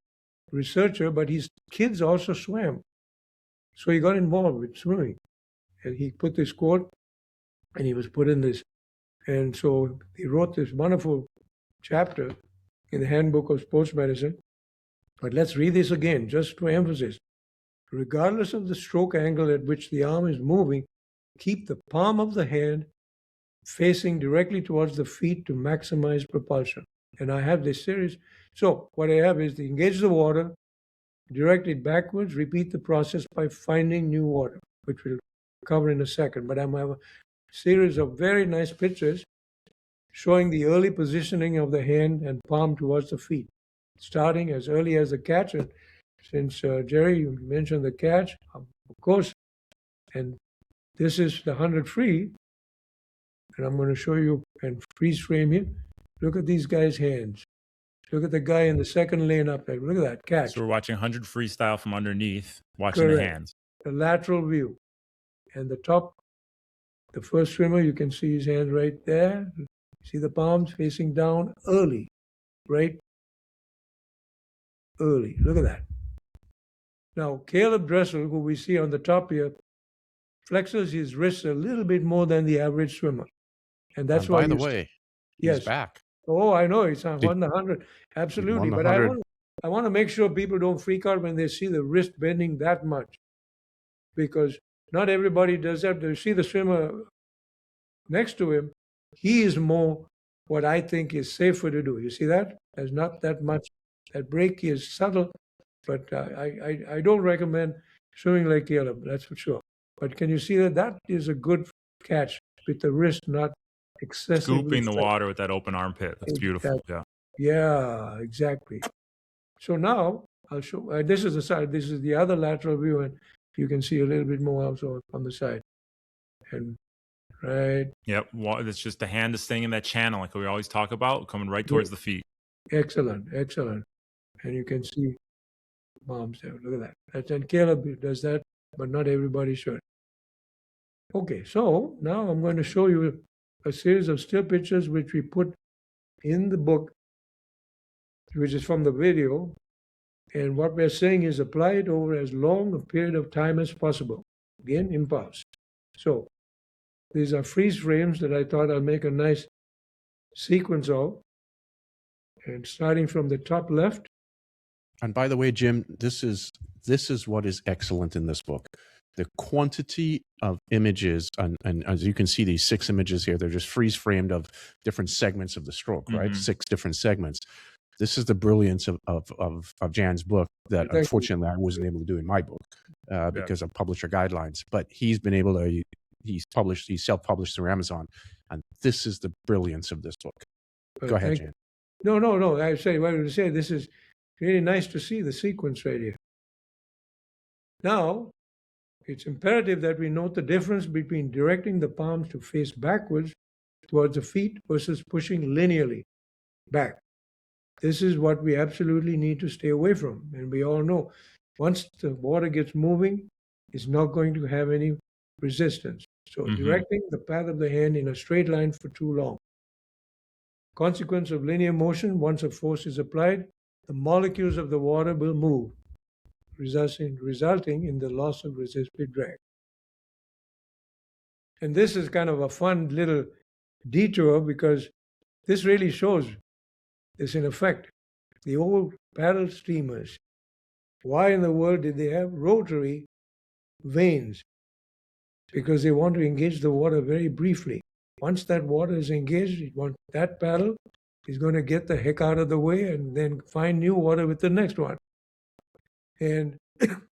researcher, but his kids also swam. So he got involved with swimming. And he put this quote, and he was put in this. And so he wrote this wonderful chapter in the Handbook of Sports Medicine. But let's read this again, just for emphasis. Regardless of the stroke angle at which the arm is moving, keep the palm of the hand facing directly towards the feet to maximize propulsion. And I have this series. So what I have is to engage the water, direct it backwards, repeat the process by finding new water, which we'll cover in a second. But I have a series of very nice pictures showing the early positioning of the hand and palm towards the feet, starting as early as the catch. And since Jerry, you mentioned the catch, of course, and this is the 100 free, and I'm going to show you and freeze frame here. Look at these guys' hands. Look at the guy in the second lane up there. Look at that catch. So we're watching 100 freestyle from underneath, watching Correct. The hands. The lateral view. And the top, the first swimmer, you can see his hands right there. See the palms facing down early, right? Early. Look at that. Now, Caleb Dressel, who we see on the top here, flexes his wrists a little bit more than the average swimmer. And that's why. By the way, he's back. Oh, I know. He's on 100. Absolutely. But I want to make sure people don't freak out when they see the wrist bending that much. Because not everybody does that. You see the swimmer next to him, he is more what I think is safer to do. You see that? There's not that much. That break is subtle, but I don't recommend swimming like Caleb, that's for sure. But can you see that? That is a good catch with the wrist not excessively scooping the tight. Water with that open armpit. That's beautiful. Yeah. Yeah, exactly. So now I'll show. This is the side. This is the other lateral view, and you can see a little bit more also on the side. And right. Yep. It's just the hand is staying in that channel, like we always talk about, coming right towards the feet. Excellent, excellent. And you can see palms there. Look at that. And Caleb does that, but not everybody should. Okay, so now I'm going to show you a series of still pictures which we put in the book, which is from the video. And what we're saying is apply it over as long a period of time as possible. Again, impulse. So these are freeze frames that I thought I'll make a nice sequence of. And starting from the top left. And by the way, Jim, this is what is excellent in this book. The quantity of images, and as you can see, these 6 images here, they're just freeze framed of different segments of the stroke, right? 6 different segments. This is the brilliance of Jan's book that unfortunately I wasn't able to do in my book because of publisher guidelines. But he's been able to, he's self-published through Amazon. And this is the brilliance of this book. Go ahead, Jan. No. I say, what I would say, this is really nice to see the sequence right here. Now, it's imperative that we note the difference between directing the palms to face backwards towards the feet versus pushing linearly back. This is what we absolutely need to stay away from. And we all know once the water gets moving, it's not going to have any resistance. So directing the path of the hand in a straight line for too long. Consequence of linear motion, once a force is applied, the molecules of the water will move, resulting in the loss of resistive drag. And this is kind of a fun little detour because this really shows this in effect. The old paddle steamers, why in the world did they have rotary vanes? Because they want to engage the water very briefly. Once that water is engaged, that paddle is going to get the heck out of the way and then find new water with the next one. And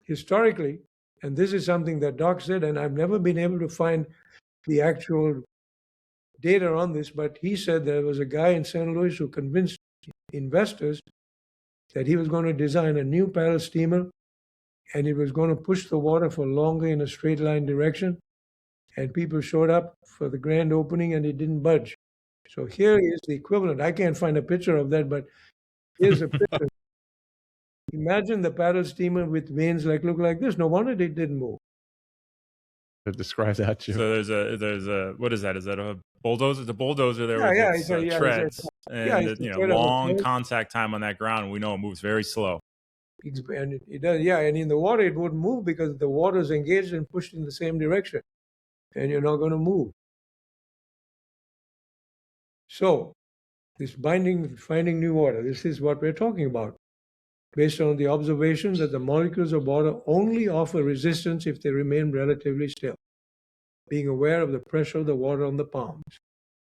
historically, and this is something that Doc said, and I've never been able to find the actual data on this, but he said there was a guy in St. Louis who convinced investors that he was going to design a new paddle steamer and it was going to push the water for longer in a straight line direction. And people showed up for the grand opening and it didn't budge. So here is the equivalent. I can't find a picture of that, but here's a picture. Imagine the paddle steamer with vanes look like this. No wonder it didn't move. Describe that, Jim. So there's a what is that? Is that a bulldozer? The bulldozer there with its treads and long contact time on that ground. We know it moves very slow. And it does, and in the water it wouldn't move because the water is engaged and pushed in the same direction, and you're not going to move. So, this finding new water, this is what we're talking about. Based on the observation that the molecules of water only offer resistance if they remain relatively still, being aware of the pressure of the water on the palms.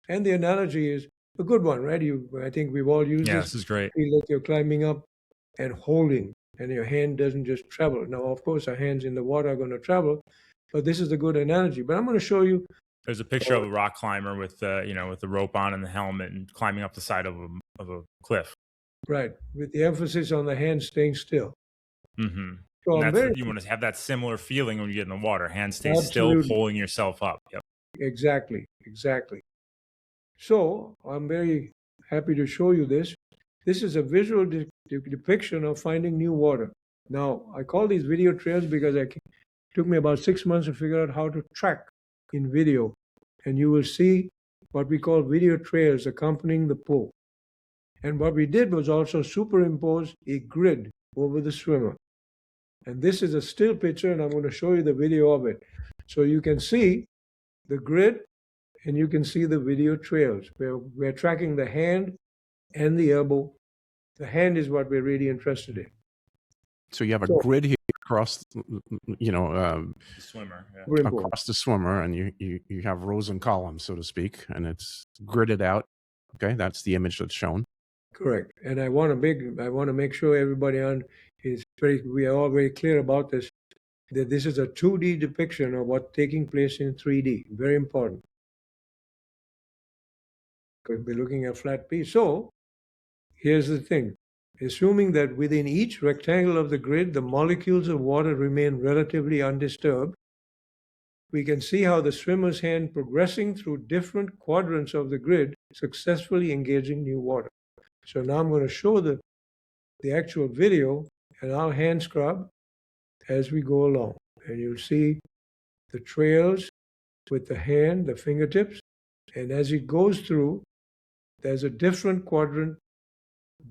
And the analogy is a good one, right? I think we've all used this. Yeah, this is great. Feel like you're climbing up and holding, and your hand doesn't just travel. Now, of course, our hands in the water are going to travel, but this is a good analogy. But I'm going to show you. There's a picture of a rock climber with the rope on and the helmet and climbing up the side of a cliff. Right, with the emphasis on the hand staying still. Mm-hmm. So you want to have that similar feeling when you get in the water. Hand stays still, pulling yourself up. Yep. Exactly. So I'm very happy to show you this. This is a visual depiction of finding new water. Now, I call these video trails because it took me about 6 months to figure out how to track in video. And you will see what we call video trails accompanying the pull. And what we did was also superimpose a grid over the swimmer. And this is a still picture, and I'm going to show you the video of it. So you can see the grid, and you can see the video trails. We're tracking the hand and the elbow. The hand is what we're really interested in. So you have a grid here across, the swimmer, across the swimmer, and you have rows and columns, so to speak, and it's gridded out. Okay, that's the image that's shown. Correct. And I want to make sure everybody we are all very clear about this, that this is a 2D depiction of what's taking place in 3D. Very important. Because we're looking at a flat piece. So here's the thing. Assuming that within each rectangle of the grid, the molecules of water remain relatively undisturbed, we can see how the swimmer's hand progressing through different quadrants of the grid, successfully engaging new water. So now I'm going to show the actual video, and I'll hand scrub as we go along. And you'll see the trails with the hand, the fingertips, and as it goes through, there's a different quadrant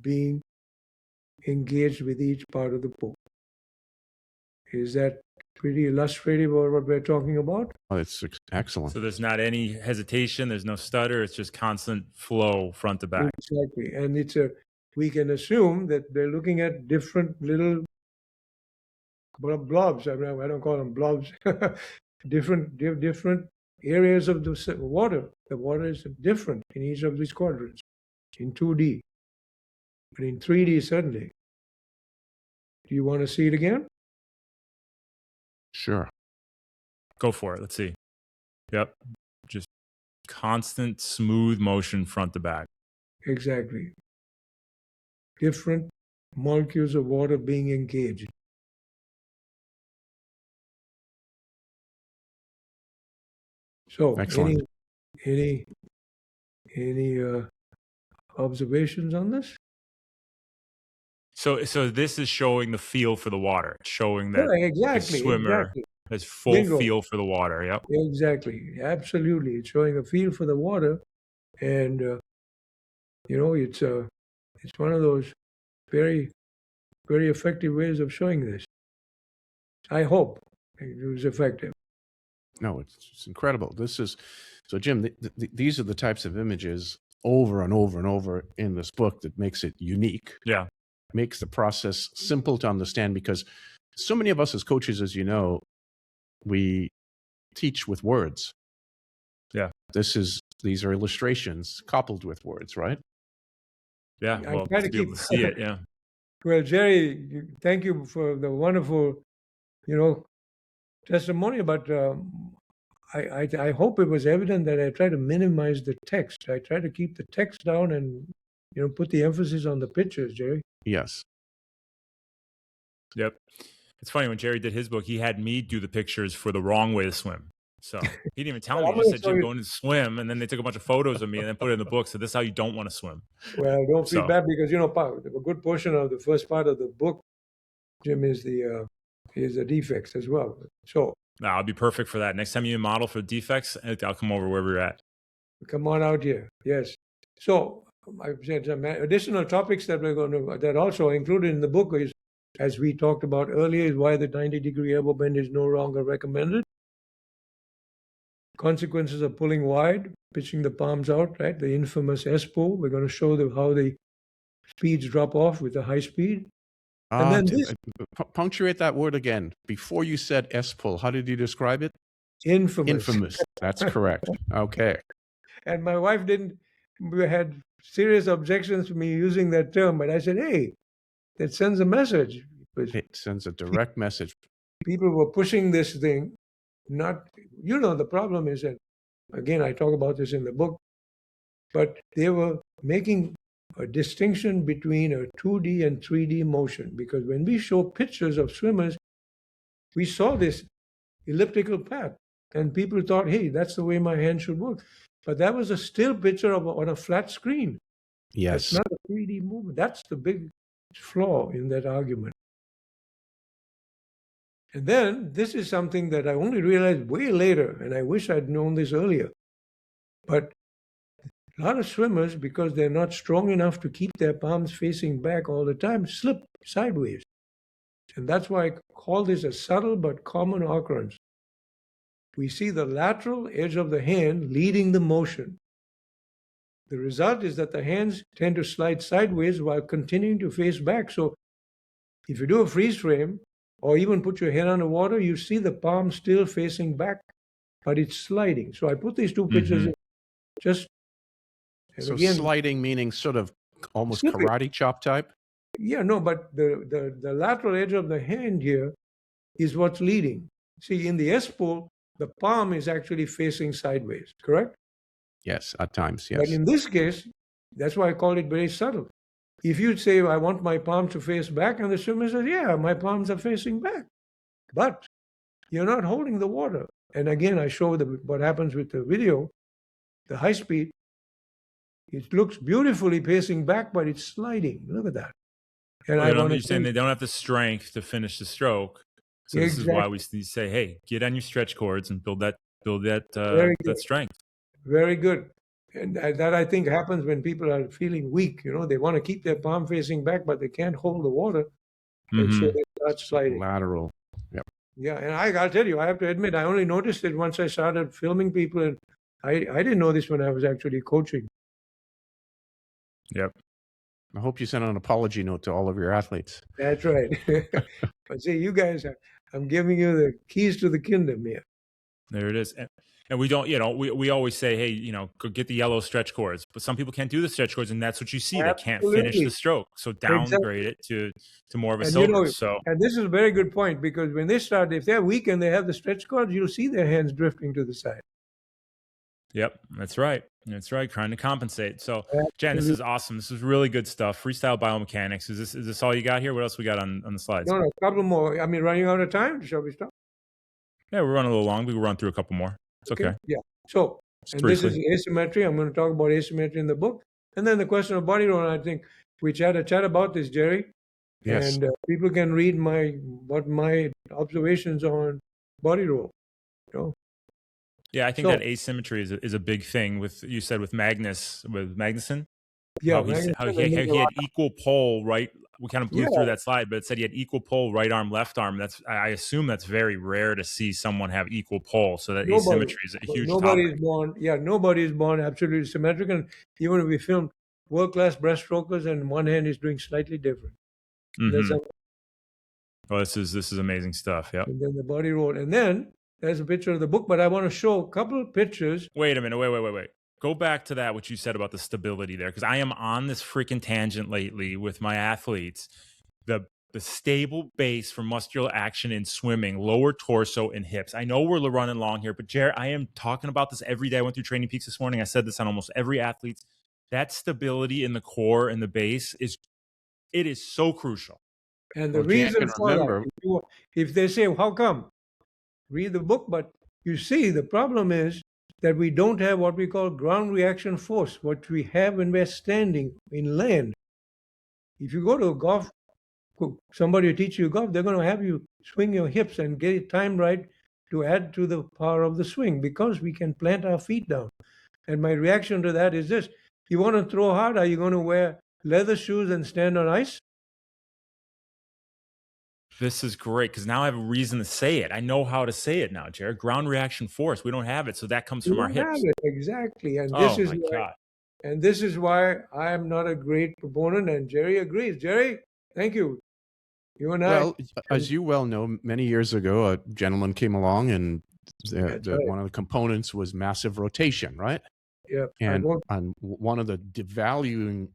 being engaged with each part of the pool. Is that pretty illustrative of what we're talking about? Oh, it's excellent. So there's not any hesitation, there's no stutter, it's just constant flow front to back. Exactly. And we can assume that they're looking at different little blobs. I don't call them blobs. different areas of the water. The water is different in each of these quadrants in 2D. But in 3D, certainly. Do you want to see it again? Sure. Go for it. Let's see. Yep. Just constant smooth motion front to back. Exactly. Different molecules of water being engaged. So, Excellent. any observations on this? So this is showing the feel for the water, showing that Yeah, the exactly, swimmer exactly. has full Bingo. feel for the water. Yep. Exactly. Absolutely. It's showing a feel for the water. And, it's one of those very, very effective ways of showing this. I hope it was effective. No, it's incredible. So Jim, these are the types of images over and over and over in this book that makes it unique. Yeah. Makes the process simple to understand, because so many of us as coaches, as you know, we teach with words. Yeah. These are illustrations coupled with words, right? Yeah. I Well, try to to be able to see it. Yeah. Well, Jerry, thank you for the wonderful, testimony. But I hope it was evident that I try to minimize the text. I try to keep the text down and put the emphasis on the pictures, Jerry. Yes. Yep. It's funny, when Jerry did his book, he had me do the pictures for the wrong way to swim. So he didn't even tell me. He just said, Jim, go in and swim. And then they took a bunch of photos of me and then put it in the book. So this is how you don't want to swim. Well, don't feel So- bad, because a good portion of the first part of the book, Jim, is the defects as well. So No, I'll be perfect for that. Next time you model for defects, I'll come over wherever you're at. come on out here. Yes. So I've said some additional topics that also included in the book is, as we talked about earlier, is why the 90-degree elbow bend is no longer recommended. Consequences of pulling wide, pitching the palms out, right? The infamous S pull. We're going to show how the speeds drop off with the high speed. And then this Punctuate that word again. Before you said S pull, how did you describe it? infamous. Infamous. That's correct. Okay. And my wife had serious objections to me using that term, but I said, hey, that sends a message. It sends a direct message. People were pushing this thing, the problem is that, again, I talk about this in the book, but they were making a distinction between a 2D and 3D motion, because when we show pictures of swimmers, we saw this elliptical path, and people thought, hey, that's the way my hand should work. But that was a still picture on a flat screen. Yes. It's not a 3D movement. That's the big flaw in that argument. And then this is something that I only realized way later, and I wish I'd known this earlier. But a lot of swimmers, because they're not strong enough to keep their palms facing back all the time, slip sideways. And that's why I call this a subtle but common occurrence. We see the lateral edge of the hand leading the motion. The result is that the hands tend to slide sideways while continuing to face back. So if you do a freeze frame, or even put your head underwater, you see the palm still facing back, but it's sliding. So I put these two pictures in just. So again, sliding meaning sort of almost slipping. karate chop type? Yeah, no, but the lateral edge of the hand here is what's leading. See, in the S pull, the palm is actually facing sideways, correct? Yes, at times, yes. But in this case, that's why I call it very subtle. If you say, I want my palms to face back, and the swimmer says, yeah, my palms are facing back. But you're not holding the water. And again, I show what happens with the video, the high speed. It looks beautifully facing back, but it's sliding. Look at that. And you're saying they don't have the strength to finish the stroke. So this is why we say, hey, get on your stretch cords and build that strength. Very good. And that I think happens when people are feeling weak. They want to keep their palm facing back, but they can't hold the water. And so they start sliding. Lateral. Yep. Yeah. And I'll tell you, I have to admit, I only noticed it once I started filming people. And I didn't know this when I was actually coaching. Yep. I hope you sent an apology note to all of your athletes. That's right. But see, you guys, I'm giving you the keys to the kingdom here. There it is. And we don't, we always say, hey, go get the yellow stretch cords. But some people can't do the stretch cords, and that's what you see. Absolutely. They can't finish the stroke. So downgrade it to more of a silver. And this is a very good point, because when they start, if they're weak and they have the stretch cords, you'll see their hands drifting to the side. Yep, that's right. That's right. Trying to compensate. So, Jen, this Absolutely. is awesome. This is really good stuff. Freestyle biomechanics. Is this all you got here? What else we got on the slides? No, a couple more. I mean, running out of time. Shall we stop? Yeah, we're running a little long. We can run through a couple more. It's okay. Yeah. So, and this is Briefly. asymmetry. I'm going to talk about asymmetry in the book. And then the question of body roll. I think we had a chat about this, Jerry. Yes. And people can read my observations on body roll. You know? Yeah, I think So- that asymmetry is a big thing with, you said, with Magnuson. Yeah, how he had equal pole, right? We kind of blew Yeah. through that slide, but it said he had equal pole, right arm, left arm. I assume that's very rare to see someone have equal pole. So that asymmetry is a huge Nobody's topic. born. Yeah, nobody's born absolutely symmetric. And even if we film world-class breaststrokers, and one hand is doing slightly different. Mm-hmm. Well, this is amazing stuff. Yeah. And then the body roll, and then there's a picture of the book. But I want to show a couple of pictures. Wait a minute. Wait. Go back to that, what you said about the stability there, because I am on this freaking tangent lately with my athletes. The stable base for muscular action in swimming, lower torso and hips. I know we're running long here, but Jared, I am talking about this every day. I went through Training Peaks this morning. I said this on almost every athlete. That stability in the core and the base is so crucial. And the reason for that, if they say, how come? Read the book, but you see, the problem is that we don't have what we call ground reaction force, what we have when we're standing in land. If you go to a golf, somebody will teach you golf, they're going to have you swing your hips and get it timed right to add to the power of the swing, because we can plant our feet down. And my reaction to that is this: you want to throw hard, are you going to wear leather shoes and stand on ice? This is great, because now I have a reason to say it. I know how to say it now, Jared. Ground reaction force. We don't have it, so that comes from our hips. Exactly. And God. And this is why I am not a great proponent, and Jerry agrees. Jerry, thank you. You and I. Well, as you well know, many years ago, a gentleman came along, and one of the components was massive rotation, right? Yeah. And one of the devaluing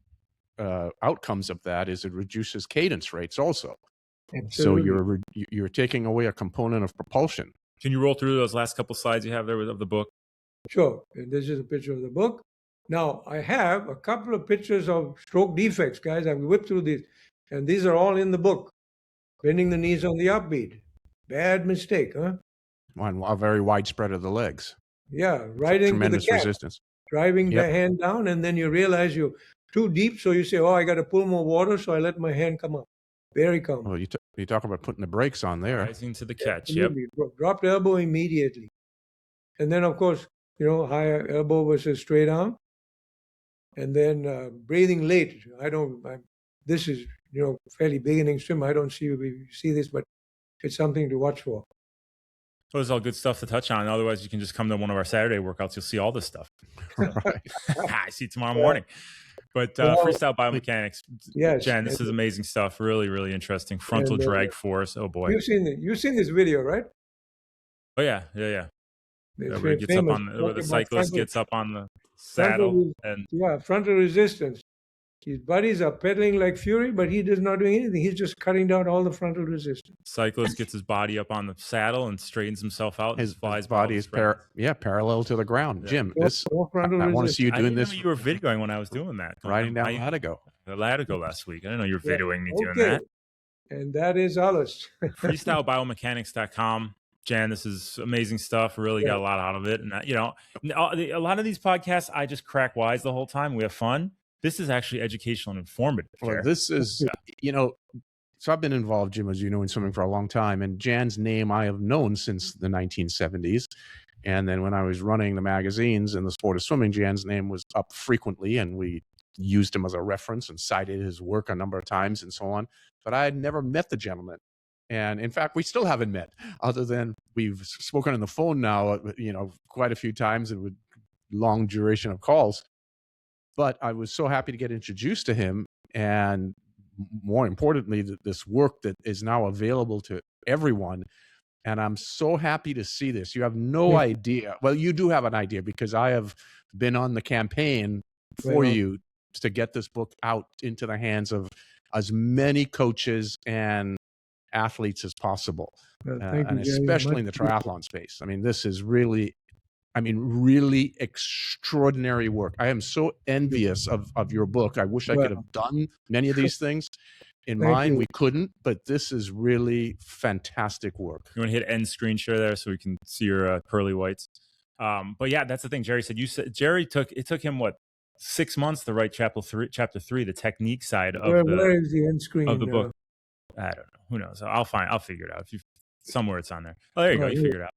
outcomes of that is it reduces cadence rates also. Absolutely. So you're taking away a component of propulsion. Can you roll through those last couple slides you have there of the book? Sure. And this is a picture of the book. Now, I have a couple of pictures of stroke defects, guys. I whipped through these, and these are all in the book. Bending the knees on the upbeat. Bad mistake, huh? On a very wide spread of the legs. Yeah, right into tremendous the cat. resistance. Driving the hand down, and then you realize you're too deep, so you say, oh, I got to pull more water, so I let my hand come up. Very calm. Well, you talk about putting the brakes on there. Rising to the catch, Drop the elbow immediately. And then, of course, higher elbow versus straight arm. And then breathing late. This is, fairly beginning swim. I don't see this, but it's something to watch for. Well, there's all good stuff to touch on. Otherwise, you can just come to one of our Saturday workouts. You'll see all this stuff. Right. I see tomorrow morning. But freestyle biomechanics, yes, Jen, this is amazing stuff. Really, really interesting. Frontal drag force. Oh boy. You've seen this video, right? Oh yeah. Where the cyclist gets up on the saddle frontal resistance. His buddies are pedaling like fury, but he is not doing anything. He's just cutting down all the frontal resistance. Cyclist gets his body up on the saddle and straightens himself out. His body is parallel to the ground. Yeah. Jim, I want to see you doing this. You were videoing when I was doing that. Riding down Latigo. The Latigo last week. I didn't know you were videoing me doing that. And that is Alice. Freestylebiomechanics.com. Jan, this is amazing stuff. Really got a lot out of it. And, a lot of these podcasts, I just crack wise the whole time. We have fun. This is actually educational and informative. Well, this is, so I've been involved, Jim, as you know, in swimming for a long time. And Jan's name I have known since the 1970s. And then when I was running the magazines in the sport of swimming, Jan's name was up frequently, and we used him as a reference and cited his work a number of times and so on. But I had never met the gentleman. And in fact, we still haven't met, other than we've spoken on the phone now, quite a few times and with long duration of calls. But I was so happy to get introduced to him, and more importantly, this work that is now available to everyone. And I'm so happy to see this. You have no idea. Well, you do have an idea, because I have been on the campaign for you to get this book out into the hands of as many coaches and athletes as possible, and especially in the triathlon space. I mean, this is really I mean, really extraordinary work. I am so envious of your book. I wish I could Well, have done many of these things. In Thank mine, you. we couldn't, but this is really fantastic work. You want to hit end screen share there so we can see your pearly whites. But yeah, that's the thing. Jerry said Jerry took him what 6 months to write chapter three, the technique side of Where is the end screen? the book. I don't know. Who knows? I'll figure it out. If you somewhere it's on there. Oh, there you go. You figured it out.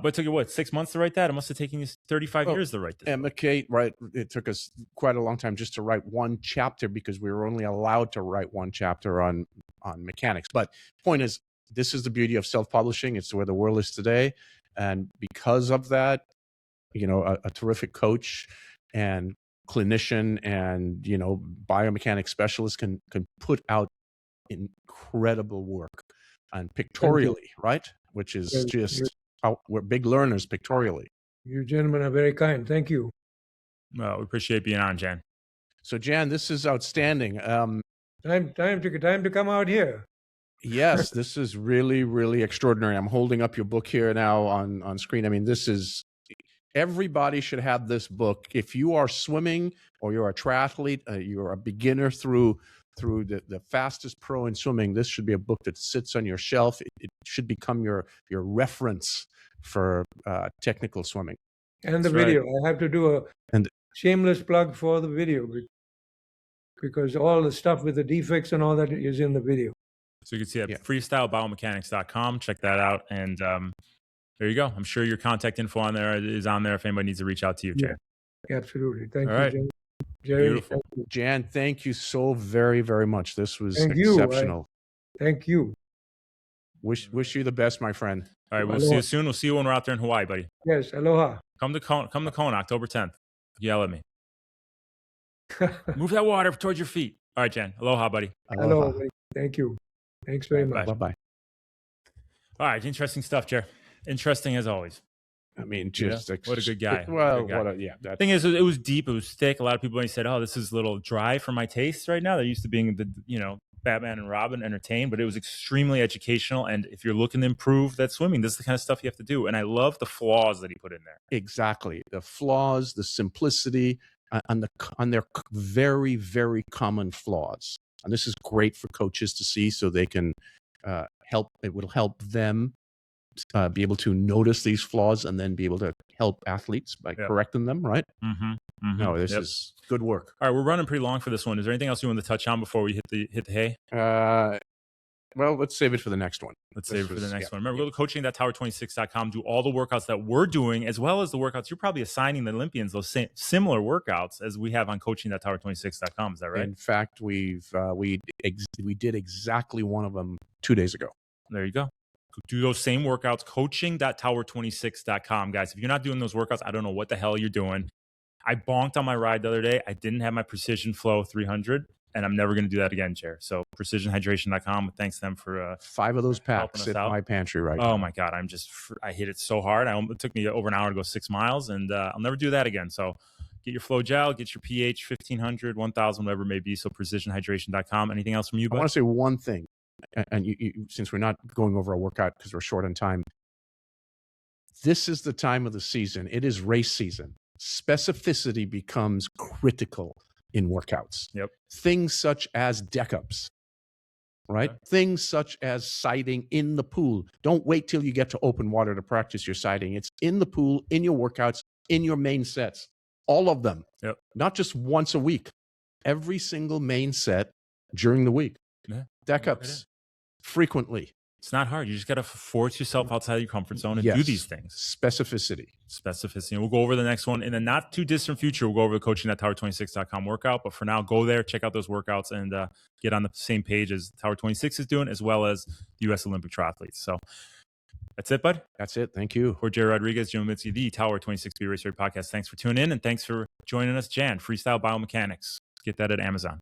But it took you what 6 months to write that? It must have taken you 35 years to write this. And McKay, right? It took us quite a long time just to write one chapter because we were only allowed to write one chapter on mechanics. But point is, this is the beauty of self-publishing. It's where the world is today, and because of that, you know, a terrific coach and clinician and, you know, biomechanics specialist can put out incredible work and pictorially, right? Which is just how we're big learners pictorially. You gentlemen are very kind. Thank you. Well, we appreciate being on, Jan. So Jan, this is outstanding. Time to come out here. Yes, this is really, really extraordinary. I'm holding up your book here now on screen. I mean, this is, everybody should have this book. If you are swimming or you're a triathlete, you're a beginner through the fastest pro in swimming, this should be a book that sits on your shelf. It should become your reference for technical swimming. And the video. I have to do a shameless plug for the video because all the stuff with the defects and all that is in the video. So you can see it at freestylebiomechanics.com. Check that out. And there you go. I'm sure your contact info is on there if anybody needs to reach out to you, Jay. Yeah, absolutely. Thank all you, right. Jerry. Beautiful. Thank you. Jan, thank you so very, very much. This was Thank exceptional. Thank you. Wish you the best, my friend. All right, we'll see you soon. We'll see you when we're out there in Hawaii, buddy. Yes, aloha. Come to Kona, October 10th. Yell at me. Move that water towards your feet. All right, Jan. Aloha, buddy. Aloha. Hello. Thank you. Thanks very much. Bye-bye. All right, interesting stuff, Jer. Interesting as always. I mean, just what a good guy. Well, the thing is, it was deep. It was thick. A lot of people only said, "Oh, this is a little dry for my taste right now." They're used to being Batman and Robin entertained, but it was extremely educational. And if you're looking to improve that swimming, this is the kind of stuff you have to do. And I love the flaws that he put in there. Exactly, the flaws, the simplicity, on their very, very common flaws. And this is great for coaches to see, so they can help. It will help them be able to notice these flaws and then be able to help athletes by correcting them, right? No, this is good work. All right, we're running pretty long for this one. Is there anything else you want to touch on before we hit the hay? Well, let's save it for the next one. Let's save it for the next one. Remember, go to coaching.tower26.com, do all the workouts that we're doing, as well as the workouts you're probably assigning the Olympians, those similar workouts as we have on coaching.tower26.com. Is that right? In fact, we did exactly one of them 2 days ago. There you go. Do those same workouts, coaching.tower26.com. Guys, if you're not doing those workouts, I don't know what the hell you're doing. I bonked on my ride the other day. I didn't have my Precision Flow 300, and I'm never going to do that again, Chair. So precisionhydration.com, thanks to them for 5 of those packs in my pantry right now. Oh, my God. I hit it so hard. It took me over an hour to go 6 miles, and I'll never do that again. So get your Flow Gel, get your pH 1500, 1000, whatever it may be. So precisionhydration.com. Anything else from you, bud? I want to say one thing. And you, since we're not going over a workout because we're short on time, this is the time of the season. It is race season. Specificity becomes critical in workouts. Yep. Things such as deck ups, right? Okay. Things such as sighting in the pool. Don't wait till you get to open water to practice your sighting. It's in the pool, in your workouts, in your main sets. All of them. Yep. Not just once a week. Every single main set during the week. Yeah. Deck ups frequently. It's not hard. You just got to force yourself outside your comfort zone and do these things. Specificity. And we'll go over the next one in the not too distant future. We'll go over the coaching.tower26.com workout. But for now, go there, check out those workouts, and get on the same page as Tower 26 is doing, as well as the U.S. Olympic triathletes. So that's it, bud. That's it. Thank you. For Jerry Rodriguez, Jim Mitzi, the Tower 26B Race Radio Podcast. Thanks for tuning in, and thanks for joining us, Jan. Freestyle Biomechanics. Get that at Amazon.